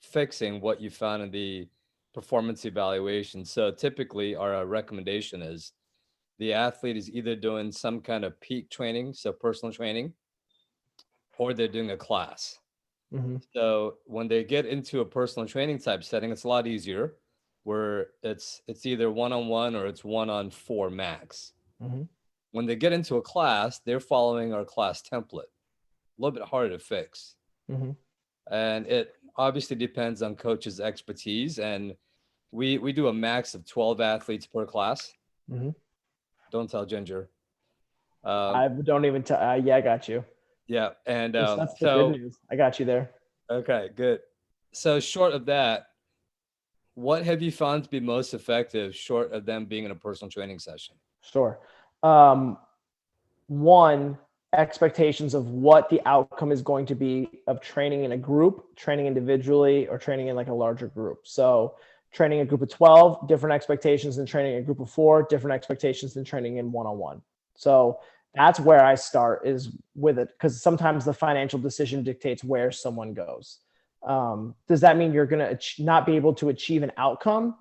fixing what you found in the performance evaluation? So typically our recommendation is the athlete is either doing some kind of peak training, so personal training, or they're doing a class. Mm-hmm. So when they get into a personal training type setting, it's a lot easier, where it's either one-on-one or it's 1-on-4 max. Mm-hmm. When they get into a class, they're following our class template. A little bit harder to fix. Mm-hmm. And it obviously depends on coach's expertise. And we do a max of 12 athletes per class. Mm-hmm. Don't tell Ginger. I don't even tell. Yeah, I got you. Yeah. And that's the good news. I got you there. Okay, good. So short of that, what have you found to be most effective short of them being in a personal training session? Sure. One, expectations of what the outcome is going to be of training in a group, training individually, or training in like a larger group. So training a group of 12, different expectations than training a group of 4, different expectations than training in one-on-one. So that's where I start, is with it, because sometimes the financial decision dictates where someone goes. Does that mean you're going to not be able to achieve an outcome?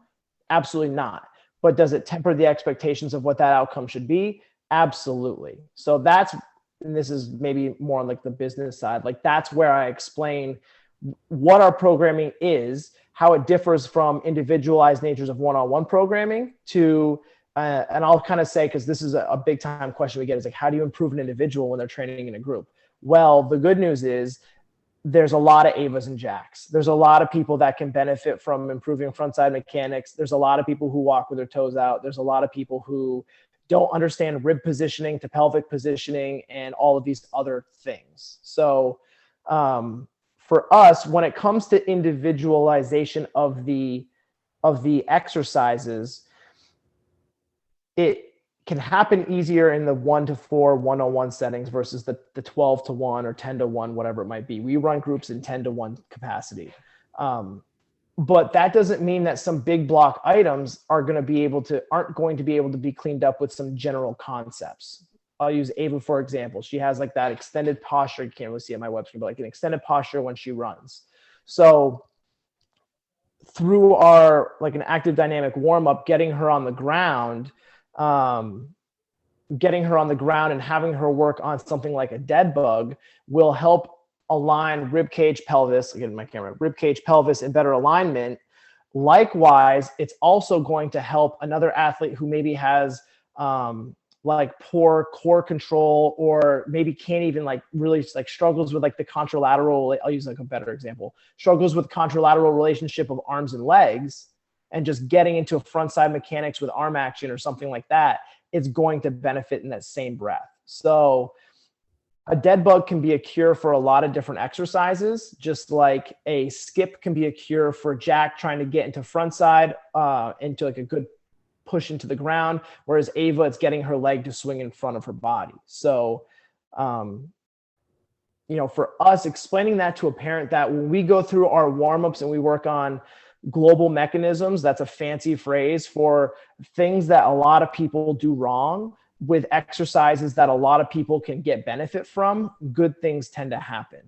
Absolutely not. But does it temper the expectations of what that outcome should be? Absolutely. So that's, and this is maybe more on like the business side, like that's where I explain what our programming is, how it differs from individualized natures of one-on-one programming to, and I'll kind of say, because this is a big time question we get, is like, how do you improve an individual when they're training in a group? Well, the good news is there's a lot of Avas and Jacks. There's a lot of people that can benefit from improving frontside mechanics. There's a lot of people who walk with their toes out. There's a lot of people who don't understand rib positioning to pelvic positioning and all of these other things. So for us, when it comes to individualization of the exercises, it can happen easier in the 1-to-4 one-on-one settings versus the 12-to-1 or 10-to-1, whatever it might be. We run groups in 10-to-1 capacity. But that doesn't mean that some big block items aren't going to be able to be cleaned up with some general concepts. I'll use Ava, for example. She has like that extended posture. You can't really see it on my web screen, but like an extended posture when she runs. So through our, like an active dynamic warm up, getting her on the ground and having her work on something like a dead bug will help align rib cage, pelvis, again, my camera, rib cage, pelvis in better alignment. Likewise, it's also going to help another athlete who maybe has like poor core control, or maybe can't even like really like struggles with like the contralateral, I'll use like a better example, struggles with contralateral relationship of arms and legs, and just getting into a front side mechanics with arm action or something like that, it's going to benefit in that same breath. So a dead bug can be a cure for a lot of different exercises, just like a skip can be a cure for Jack trying to get into front side, into like a good push into the ground, whereas Ava, it's getting her leg to swing in front of her body. So, for us, explaining that to a parent, that when we go through our warm-ups and we work on global mechanisms, that's a fancy phrase for things that a lot of people do wrong, with exercises that a lot of people can get benefit from, good things tend to happen.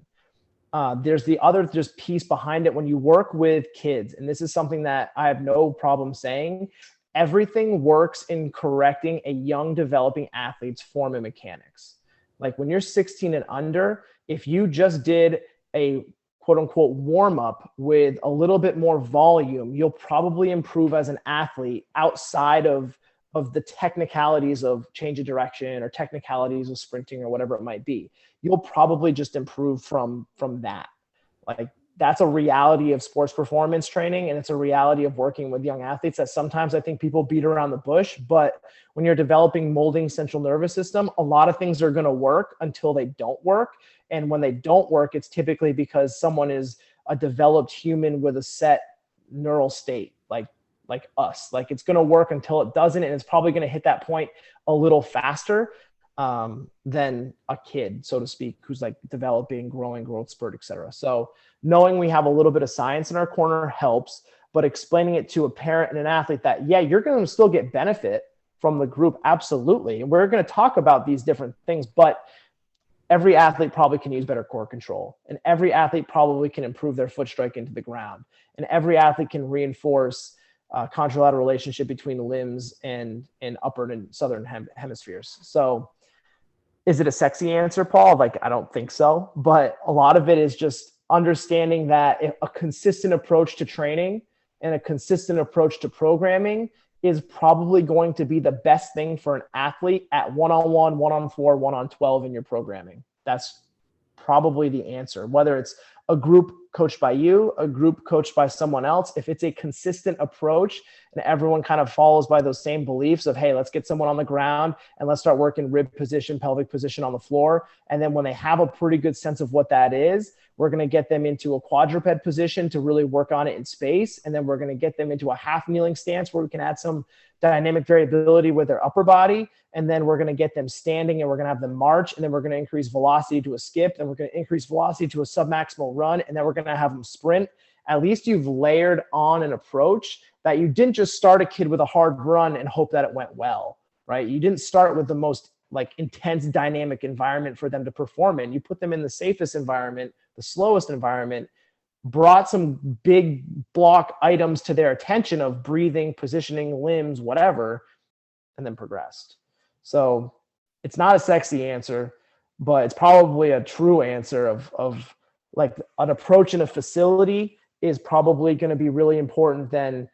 There's the other just piece behind it when you work with kids, and this is something that I have no problem saying, everything works in correcting a young developing athlete's form and mechanics. Like when you're 16 and under, if you just did a quote unquote warm up with a little bit more volume, you'll probably improve as an athlete outside of the technicalities of change of direction or technicalities of sprinting or whatever it might be. You'll probably just improve from that. Like that's a reality of sports performance training, and it's a reality of working with young athletes that sometimes I think people beat around the bush. But when you're developing molding central nervous system, a lot of things are going to work until they don't work. And when they don't work, it's typically because someone is a developed human with a set neural state, like us. Like it's going to work until it doesn't, and it's probably going to hit that point a little faster than a kid, so to speak, who's like developing, growing, growth spurt, etc. So knowing we have a little bit of science in our corner helps, but explaining it to a parent and an athlete that, yeah, you're going to still get benefit from the group. Absolutely. And we're going to talk about these different things, but every athlete probably can use better core control, and every athlete probably can improve their foot strike into the ground, and every athlete can reinforce contralateral relationship between limbs and upper and southern hemispheres. So is it a sexy answer, Paul? Like, I don't think so, but a lot of it is just understanding that a consistent approach to training and a consistent approach to programming is probably going to be the best thing for an athlete at 1-on-1, 1-on-4, 1-on-12 in your programming. That's probably the answer. Whether it's a group coached by you, a group coached by someone else, if it's a consistent approach and everyone kind of follows by those same beliefs of, hey, let's get someone on the ground and let's start working rib position, pelvic position on the floor. And then when they have a pretty good sense of what that is, we're going to get them into a quadruped position to really work on it in space. And then we're going to get them into a half kneeling stance where we can add some dynamic variability with their upper body. And then we're going to get them standing and we're going to have them march. And then we're going to increase velocity to a skip. Then we're going to increase velocity to a submaximal run. And then we're going to have them sprint. At least you've layered on an approach that you didn't just start a kid with a hard run and hope that it went well, right? You didn't start with the most like intense dynamic environment for them to perform in. You put them in the safest environment, the slowest environment, brought some big block items to their attention of breathing, positioning, limbs, whatever, and then progressed. So it's not a sexy answer, but it's probably a true answer of like an approach in a facility is probably going to be really important than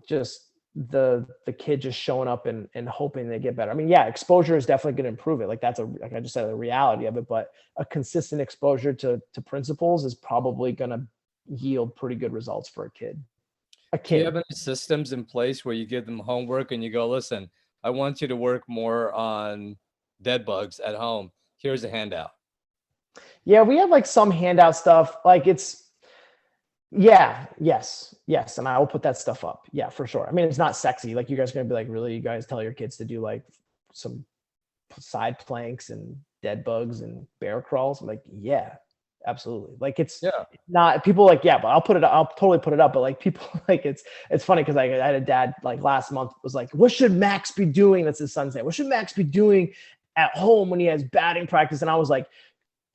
just the kid just showing up and hoping they get better. I mean, yeah, exposure is definitely going to improve it. Like that's like I just said, the reality of it, but a consistent exposure to principles is probably going to yield pretty good results for a kid. Do you have any systems in place where you give them homework and you go, listen, I want you to work more on dead bugs at home. Here's a handout. Yeah, we have like some handout stuff. Like yes. And I will put that stuff up. Yeah, for sure. I mean, it's not sexy. Like you guys are going to be like, really? You guys tell your kids to do like some side planks and dead bugs and bear crawls? I'm like, yeah, absolutely. Like it's not people like, yeah, but I'll totally put it up. But like people like, it's funny. Cause I had a dad like last month was like, what should Max be doing? That's his son saying, what should Max be doing at home when he has batting practice? And I was like,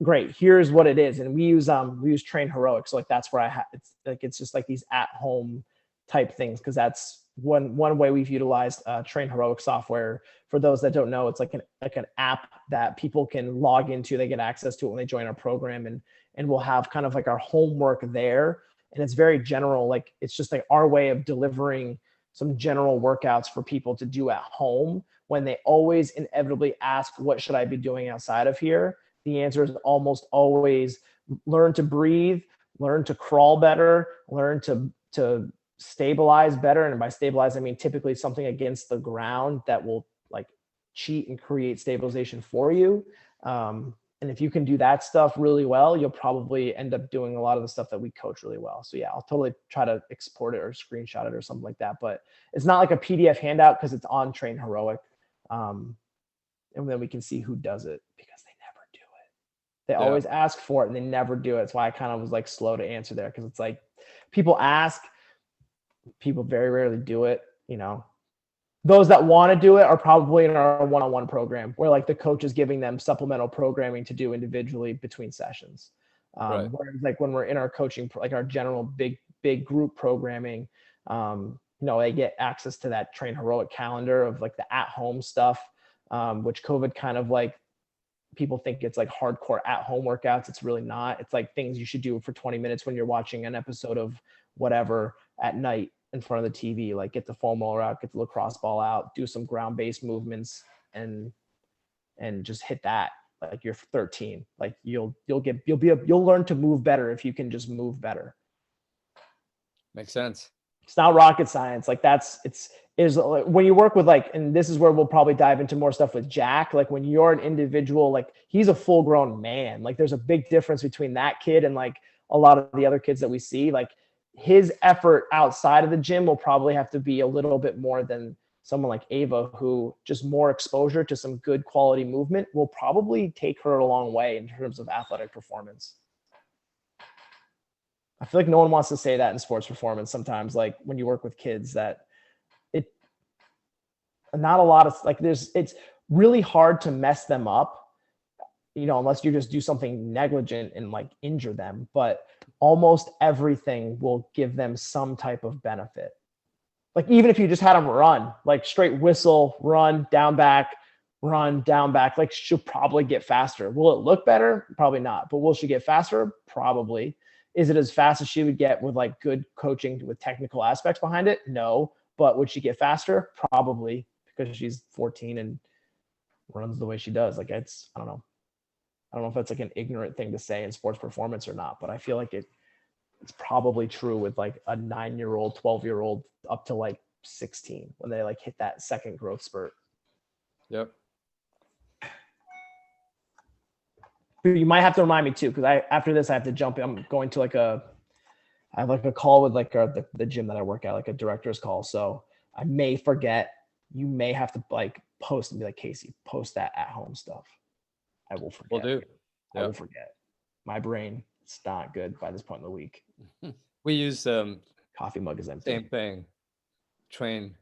great, here's what it is. And we use Train Heroic. So like, that's where it's just like these at home type things. Cause that's one way we've utilized Train Heroic software. For those that don't know, it's like an app that people can log into. They get access to it when they join our program, and we'll have kind of like our homework there. And it's very general. Like it's just like our way of delivering some general workouts for people to do at home when they always inevitably ask, what should I be doing outside of here? The answer is almost always learn to breathe, learn to crawl better, learn to stabilize better. And by stabilize, I mean typically something against the ground that will like cheat and create stabilization for you. And if you can do that stuff really well, you'll probably end up doing a lot of the stuff that we coach really well. So yeah, I'll totally try to export it or screenshot it or something like that. But it's not like a PDF handout because it's on Train Heroic. And then we can see who does it because they always ask for it and they never do it. That's why I kind of was like slow to answer there. Cause it's like people ask, people very rarely do it. You know, those that want to do it are probably in our one-on-one program where like the coach is giving them supplemental programming to do individually between sessions. Whereas like when we're in our coaching, like our general big group programming, they get access to that Train Heroic calendar of like the at-home stuff, which COVID kind of like, people think it's like hardcore at-home workouts. It's really not. It's like things you should do for 20 minutes when you're watching an episode of whatever at night in front of the TV. Like get the foam roller out, get the lacrosse ball out, do some ground-based movements, and just hit that. Like you're 13. Like you'll learn to move better if you can just move better. Makes sense. It's not rocket science. Like is when you work with like, and this is where we'll probably dive into more stuff with Jack. Like when you're an individual, like he's a full grown man. Like there's a big difference between that kid and like a lot of the other kids that we see. Like his effort outside of the gym will probably have to be a little bit more than someone like Ava, who just more exposure to some good quality movement will probably take her a long way in terms of athletic performance. I feel like no one wants to say that in sports performance sometimes, like when you work with kids that not a lot of like it's really hard to mess them up, unless you just do something negligent and like injure them, but almost everything will give them some type of benefit. Like even if you just had them run, like straight whistle, run, down, back, like she'll probably get faster. Will it look better? Probably not. But will she get faster? Probably. Is it as fast as she would get with like good coaching with technical aspects behind it? No. But would she get faster? Probably, because she's 14 and runs the way she does. Like I don't know if that's like an ignorant thing to say in sports performance or not, but I feel like it's probably true with like a 9-year-old, 12-year-old up to like 16 when they like hit that second growth spurt. Yep. You might have to remind me too, because after this I have to jump in. I'm going to I have like a call with like the gym that I work at, like a director's call. So I may forget. You may have to like post and be like, Casey, post that at home stuff. I will forget. Will do. I will forget. My brain, it's not good by this point in the week. We use Coffee mug is empty. same thing. Train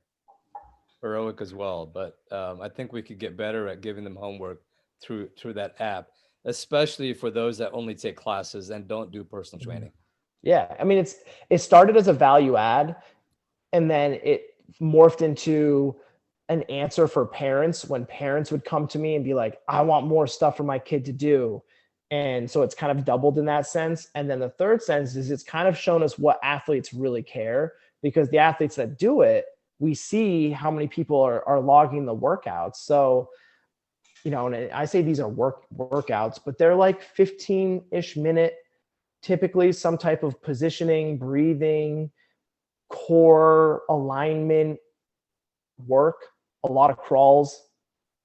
heroic as well, but I think we could get better at giving them homework through that app, especially for those that only take classes and don't do personal training. Yeah, I mean, it started as a value add, and then it morphed into an answer for parents when parents would come to me and be like, I want more stuff for my kid to do. And so it's kind of doubled in that sense. And then the third sense is it's kind of shown us what athletes really care, because the athletes that do it, we see how many people are logging the workouts. So, and I say these are workouts, but they're like 15-ish minute, typically some type of positioning, breathing, core alignment work, a lot of crawls,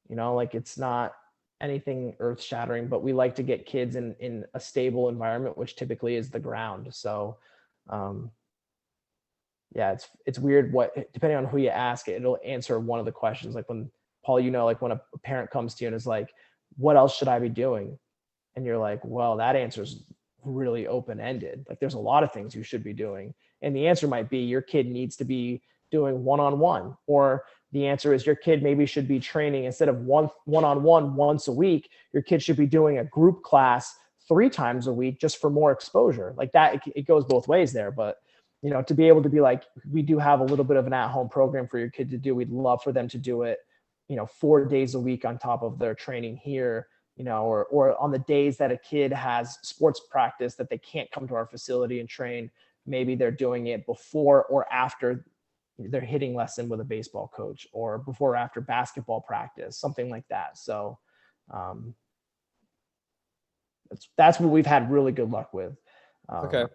like it's not anything earth shattering, but we like to get kids in a stable environment, which typically is the ground. So, yeah, it's weird depending on who you ask, it'll answer one of the questions. Like when Paul, like when a parent comes to you and is like, what else should I be doing? And you're like, well, that answer's really open-ended. Like there's a lot of things you should be doing. And the answer might be your kid needs to be doing one-on-one, or the answer is your kid maybe should be training instead of one-on-one once a week. Your kid should be doing a group class 3 times a week just for more exposure. Like that, it goes both ways there. But, to be able to be like, we do have a little bit of an at-home program for your kid to do. We'd love for them to do it, 4 days a week on top of their training here, or on the days that a kid has sports practice that they can't come to our facility and train, maybe they're doing it before or after their hitting lesson with a baseball coach, or before or after basketball practice, something like that. So that's what we've had really good luck with. Okay.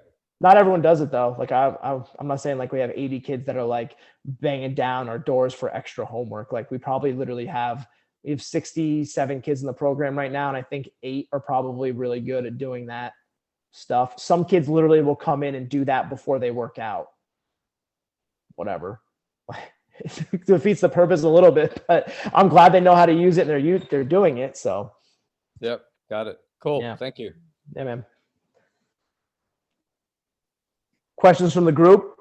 Not everyone does it though. Like I'm not saying like we have 80 kids that are like banging down our doors for extra homework. Like we probably literally we have 67 kids in the program right now. And I think 8 are probably really good at doing that stuff. Some kids literally will come in and do that before they work out. Whatever. It defeats the purpose a little bit, but I'm glad they know how to use it and they're doing it. So. Yep. Got it. Cool. Yeah. Thank you. Yeah, man. Questions from the group?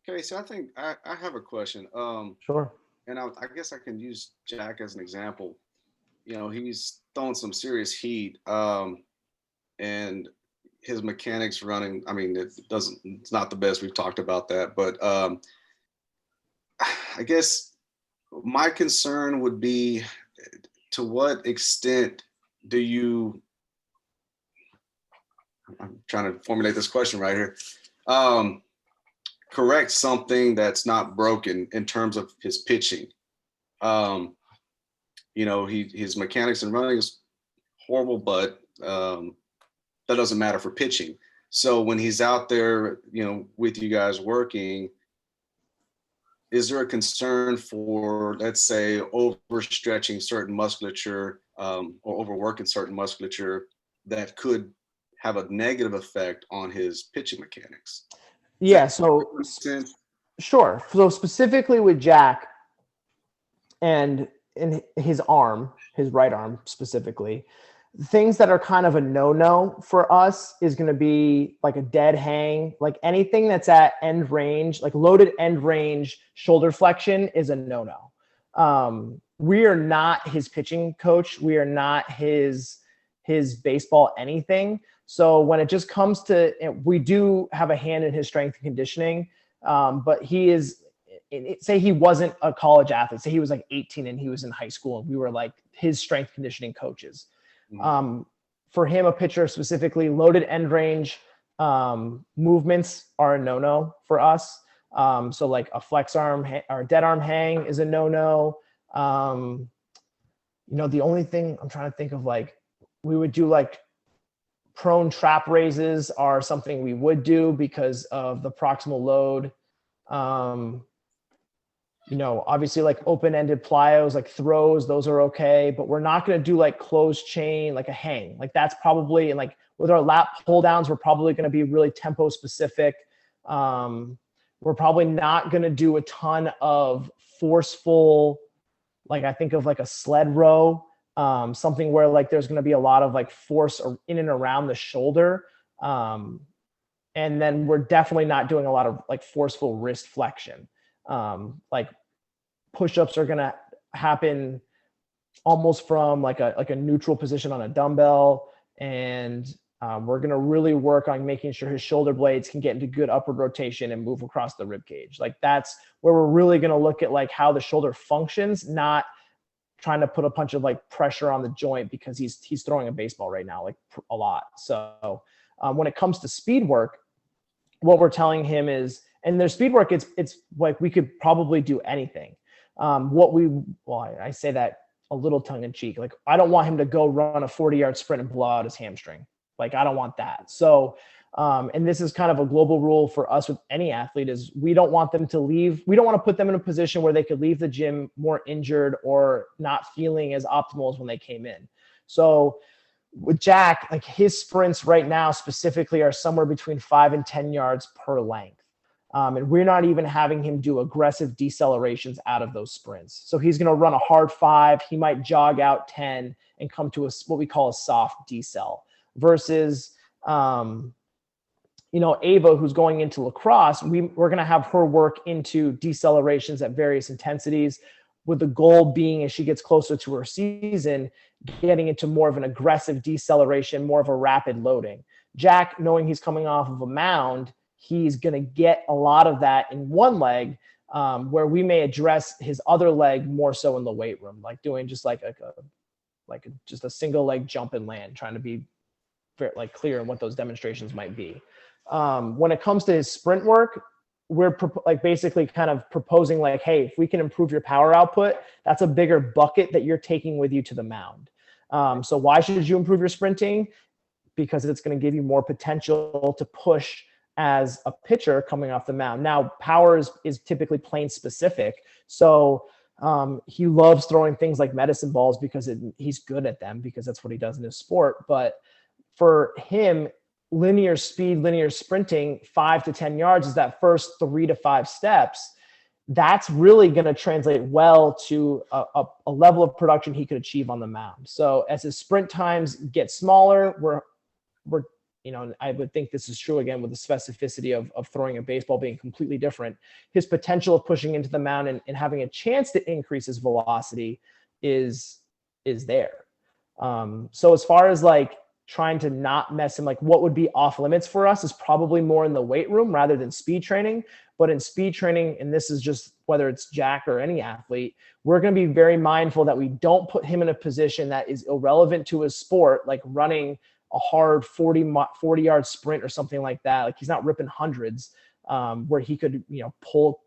Okay, so I think I have a question. Sure. And I guess I can use Jack as an example. He's throwing some serious heat, and his mechanics running. I mean, it's not the best. We've talked about that, but I guess my concern would be, to what extent do you? I'm trying to formulate this question right here. Correct something that's not broken in terms of his pitching. His mechanics and running is horrible, but that doesn't matter for pitching. So when he's out there, with you guys working, is there a concern for, let's say, overstretching certain musculature or overworking certain musculature that could have a negative effect on his pitching mechanics? Yeah. So sure. So specifically with Jack and in his arm, his right arm specifically, things that are kind of a no-no for us is going to be like a dead hang, like anything that's at end range, like loaded end range shoulder flexion is a no-no. We are not his pitching coach. We are not his baseball anything. So when it just comes to, we do have a hand in his strength and conditioning, but he is, say he wasn't a college athlete, say he was like 18 and he was in high school and we were like his strength conditioning coaches. For him, a pitcher specifically, loaded end range movements are a no-no for us. So like a flex arm or dead arm hang is a no-no. The only thing I'm trying to think of, like we would do like prone trap raises are something we would do because of the proximal load. Obviously like open-ended plyos, like throws, those are okay, but we're not going to do like closed chain, like a hang. Like that's probably, and like with our lat pull downs, we're probably going to be really tempo specific. We're probably not going to do a ton of forceful, like I think of like a sled row, something where like there's going to be a lot of like force in and around the shoulder. And then we're definitely not doing a lot of like forceful wrist flexion. Like push-ups are going to happen almost from like a neutral position on a dumbbell. And we're going to really work on making sure his shoulder blades can get into good upward rotation and move across the rib cage. Like that's where we're really going to look at like how the shoulder functions, not trying to put a bunch of like pressure on the joint because he's throwing a baseball right now, like a lot. So when it comes to speed work, what we're telling him is, and their speed work, it's like we could probably do anything. I say that a little tongue in cheek. Like I don't want him to go run a 40-yard sprint and blow out his hamstring. Like I don't want that. So, and this is kind of a global rule for us with any athlete is we don't want them to leave. We don't want to put them in a position where they could leave the gym more injured or not feeling as optimal as when they came in. So with Jack, like his sprints right now specifically are somewhere between 5 and 10 yards per length. And we're not even having him do aggressive decelerations out of those sprints. So he's going to run a hard 5. He might jog out 10 and come to what we call a soft decel versus, Ava, who's going into lacrosse. We're going to have her work into decelerations at various intensities with the goal being as she gets closer to her season, getting into more of an aggressive deceleration, more of a rapid loading. Jack, knowing he's coming off of a mound, he's going to get a lot of that in one leg, where we may address his other leg more so in the weight room, like doing just like just a single leg jump and land, trying to be very, like clear in what those demonstrations might be. When it comes to his sprint work, we're basically kind of proposing like, hey, if we can improve your power output, that's a bigger bucket that you're taking with you to the mound. So why should you improve your sprinting? Because it's going to give you more potential to push as a pitcher coming off the mound. Now, power is typically plane specific. So he loves throwing things like medicine balls because he's good at them because that's what he does in his sport. But for him, linear speed, linear sprinting, 5 to 10 yards is that first 3 to 5 steps. That's really going to translate well to a level of production he could achieve on the mound. So as his sprint times get smaller, we're I would think this is true again with the specificity of throwing a baseball being completely different. His potential of pushing into the mound and having a chance to increase his velocity is there. So as far as like trying to not mess him, like what would be off limits for us is probably more in the weight room rather than speed training. But in speed training, and this is just whether it's Jack or any athlete, we're going to be very mindful that we don't put him in a position that is irrelevant to his sport, like running a hard 40-yard sprint or something like that. Like he's not ripping hundreds, where he could, pull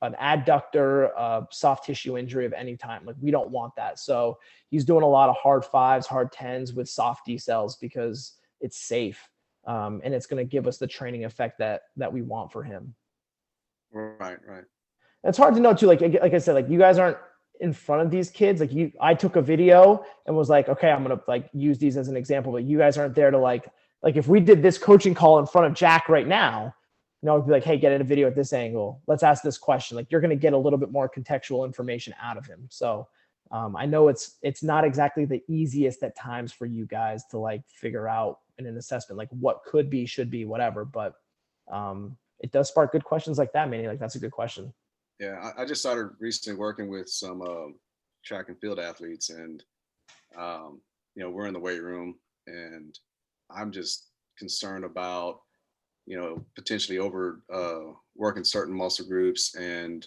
an adductor, soft tissue injury of any time. Like we don't want that. So he's doing a lot of hard 5s, hard 10s with soft decels because it's safe. And it's going to give us the training effect that we want for him. Right. It's hard to know too. Like I said, like you guys aren't in front of these kids. Like I took a video and was like, okay, I'm going to like use these as an example, but you guys aren't there to like if we did this coaching call in front of Jack right now, it'd be like, hey, get in a video at this angle. Let's ask this question. Like you're going to get a little bit more contextual information out of him. So I know it's not exactly the easiest at times for you guys to like figure out in an assessment, like what could be, should be, whatever. But it does spark good questions like that, Manny. Like that's a good question. Yeah, I just started recently working with some track and field athletes, and we're in the weight room, and I'm just concerned about potentially over working certain muscle groups, and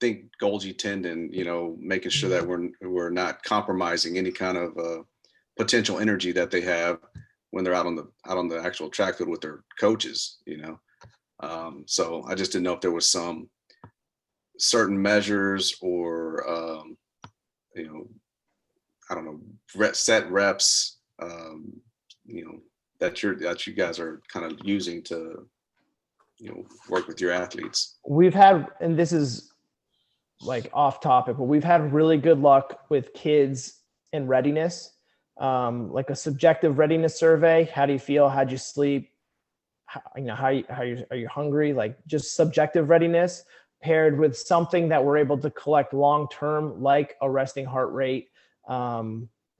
think Golgi tendon, making sure that we're not compromising any kind of potential energy that they have when they're out on the actual track field with their coaches, So I just didn't know if there was some certain measures or, I don't know, set reps you know, that you guys are kind of using to, you know, work with your athletes? We've had, and this is like off topic, but we've had really good luck with kids in readiness, like a subjective readiness survey. How do you feel? How'd you sleep? Are you hungry? Like just subjective readiness paired with something that we're able to collect long-term, like a resting heart rate,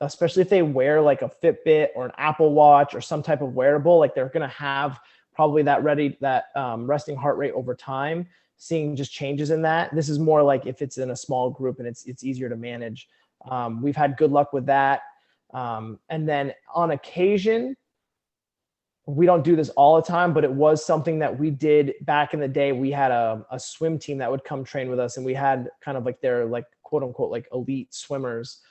especially if they wear like a Fitbit or an Apple Watch or some type of wearable, like they're going to have probably that resting heart rate over time, seeing just changes in that. This is more like if it's in a small group and it's easier to manage. We've had good luck with that. And then on occasion, we don't do this all the time, but it was something that we did back in the day. We had a swim team that would come train with us, and we had kind of like their like quote unquote like elite swimmers.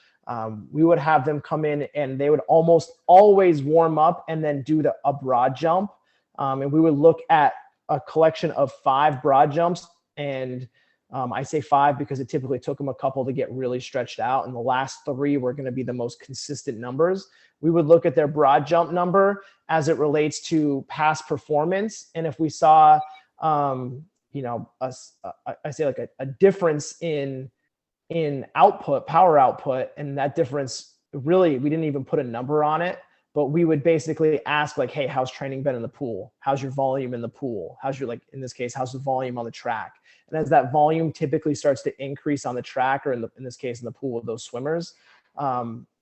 We would have them come in and they would almost always warm up and then do a broad jump. And we would look at a collection of 5 broad jumps. And I say 5 because it typically took them a couple to get really stretched out. And the last 3 were going to be the most consistent numbers. We would look at their broad jump number as it relates to past performance. And if we saw, you know, I say like a difference in output, power output, and that difference really, we didn't even put a number on it, but we would basically ask like, hey, how's training been in the pool? How's your volume in the pool? How's your, like, in this case, how's the volume on the track? And as that volume typically starts to increase on the track, or in this case, in the pool with those swimmers,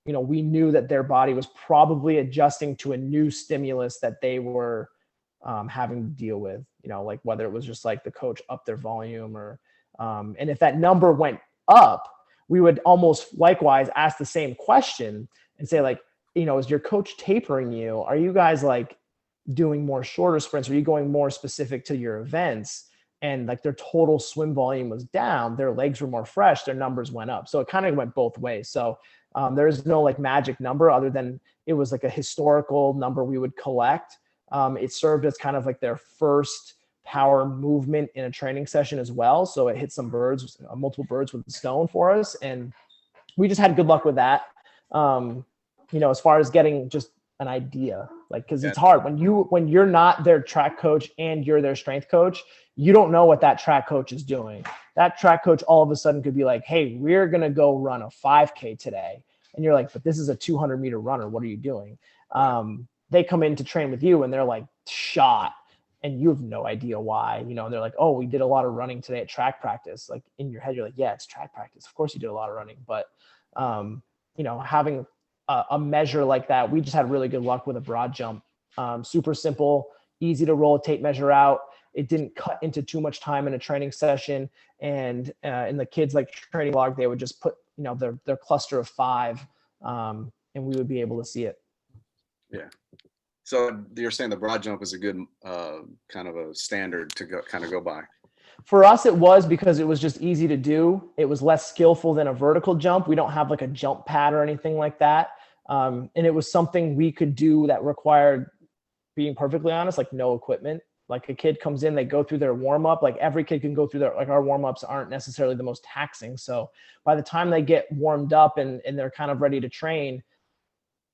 you know, we knew that their body was probably adjusting to a new stimulus that they were having to deal with, you know, like whether it was just like the coach upped their volume or, and if that number went up, we would almost likewise ask the same question and say like, you know, is your coach tapering you? Are you guys like doing more shorter sprints? Are you going more specific to your events? And like their total swim volume was down, their legs were more fresh, their numbers went up. So it kind of went both ways. So there is no like magic number other than it was like a historical number we would collect. It served as kind of like their first power movement in a training session as well. So it hit some birds, multiple birds with a stone for us. And we just had good luck with that. You know, as far as getting just an idea, like, cause it's hard when you're not their track coach and you're their strength coach, you don't know what that track coach is doing. That track coach all of a sudden could be like, hey, we're going to go run a 5K today. And you're like, but this is a 200-meter runner. What are you doing? They come in to train with you and they're like shot and you have no idea why, you know, and they're like, oh, we did a lot of running today at track practice. Like in your head, you're like, yeah, it's track practice. Of course you did a lot of running, but you know, having a measure like that, we just had really good luck with a broad jump. Super simple, easy to roll a tape measure out. It didn't cut into too much time in a training session. And in the kids like training log, they would just put, you know, their cluster of 5 and we would be able to see it. Yeah. So you're saying the broad jump is a good kind of a standard to go by. For us, it was because it was just easy to do. It was less skillful than a vertical jump. We don't have like a jump pad or anything like that. And it was something we could do that required, being perfectly honest, like no equipment. Like a kid comes in, they go through their warm up. Like every kid can go through their, like our warm ups aren't necessarily the most taxing. So by the time they get warmed up and they're kind of ready to train,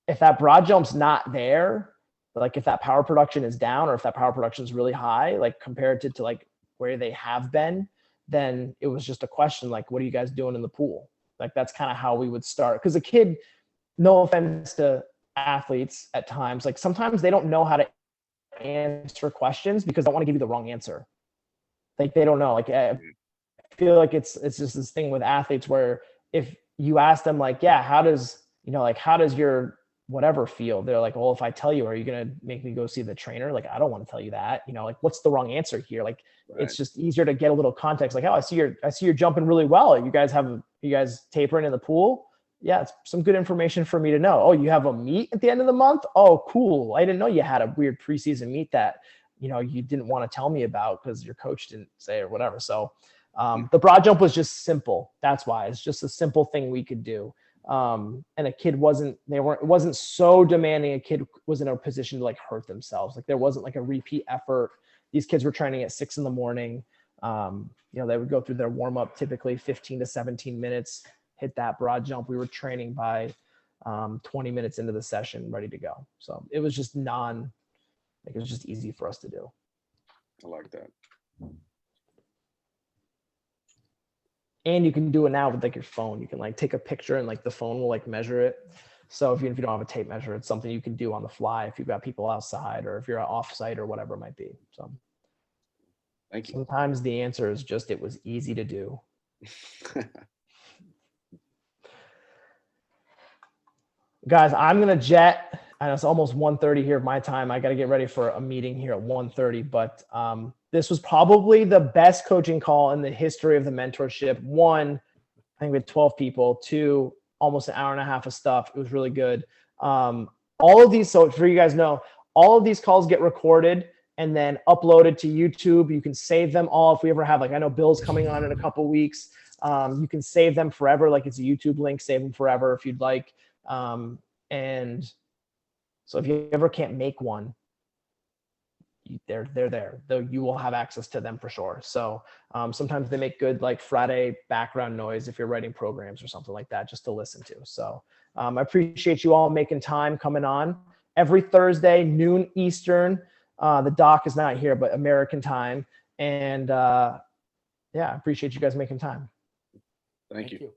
if that broad jump's not there, like if that power production is down or if that power production is really high, like compared to like where they have been, then it was just a question like, what are you guys doing in the pool? Like that's kind of how we would start. Because a kid, no offense to athletes at times, like sometimes they don't know how to answer questions because they don't want to give you the wrong answer. Like they don't know. Like I feel like it's just this thing with athletes where if you ask them like, yeah, how does your whatever feel? They're like, well, if I tell you, are you going to make me go see the trainer? Like, I don't want to tell you that, you know, like what's the wrong answer here? Like, right. It's just easier to get a little context. Like, oh, I see you're jumping really well. You guys tapering in the pool? Yeah. It's some good information for me to know. Oh, you have a meet at the end of the month? Oh, cool. I didn't know you had a weird preseason meet that, you know, you didn't want to tell me about because your coach didn't say or whatever. So the broad jump was just simple. That's why it's just a simple thing we could do. And a kid it wasn't so demanding. A kid was in a position to like hurt themselves. Like there wasn't like a repeat effort. These kids were training at 6 a.m. You know, they would go through their warm up, typically 15 to 17 minutes, hit that broad jump. We were training by 20 minutes into the session, ready to go. So it was just it was just easy for us to do. I like that. And you can do it now with like your phone. You can like take a picture and like the phone will like measure it. So if you don't have a tape measure, it's something you can do on the fly if you've got people outside or if you're off site or whatever it might be. So Thank you. sometimes the answer is just, it was easy to do. Guys, I'm going to jet. And it's almost 1:30 here my time. I got to get ready for a meeting here at 1:30. But this was probably the best coaching call in the history of the mentorship. One, I think we had 12 people. Two, almost an hour and a half of stuff. It was really good. All of these, so for you guys know, all of these calls get recorded and then uploaded to YouTube. You can save them all. If we ever have, like, I know Bill's coming on in a couple weeks. You can save them forever. Like, it's a YouTube link, save them forever if you'd like. And so if you ever can't make one, they're there. Though you will have access to them for sure. So sometimes they make good like Friday background noise if you're writing programs or something like that, just to listen to. So I appreciate you all making time coming on every Thursday, noon Eastern. The doc is not here, but American time. And yeah, I appreciate you guys making time. Thank you.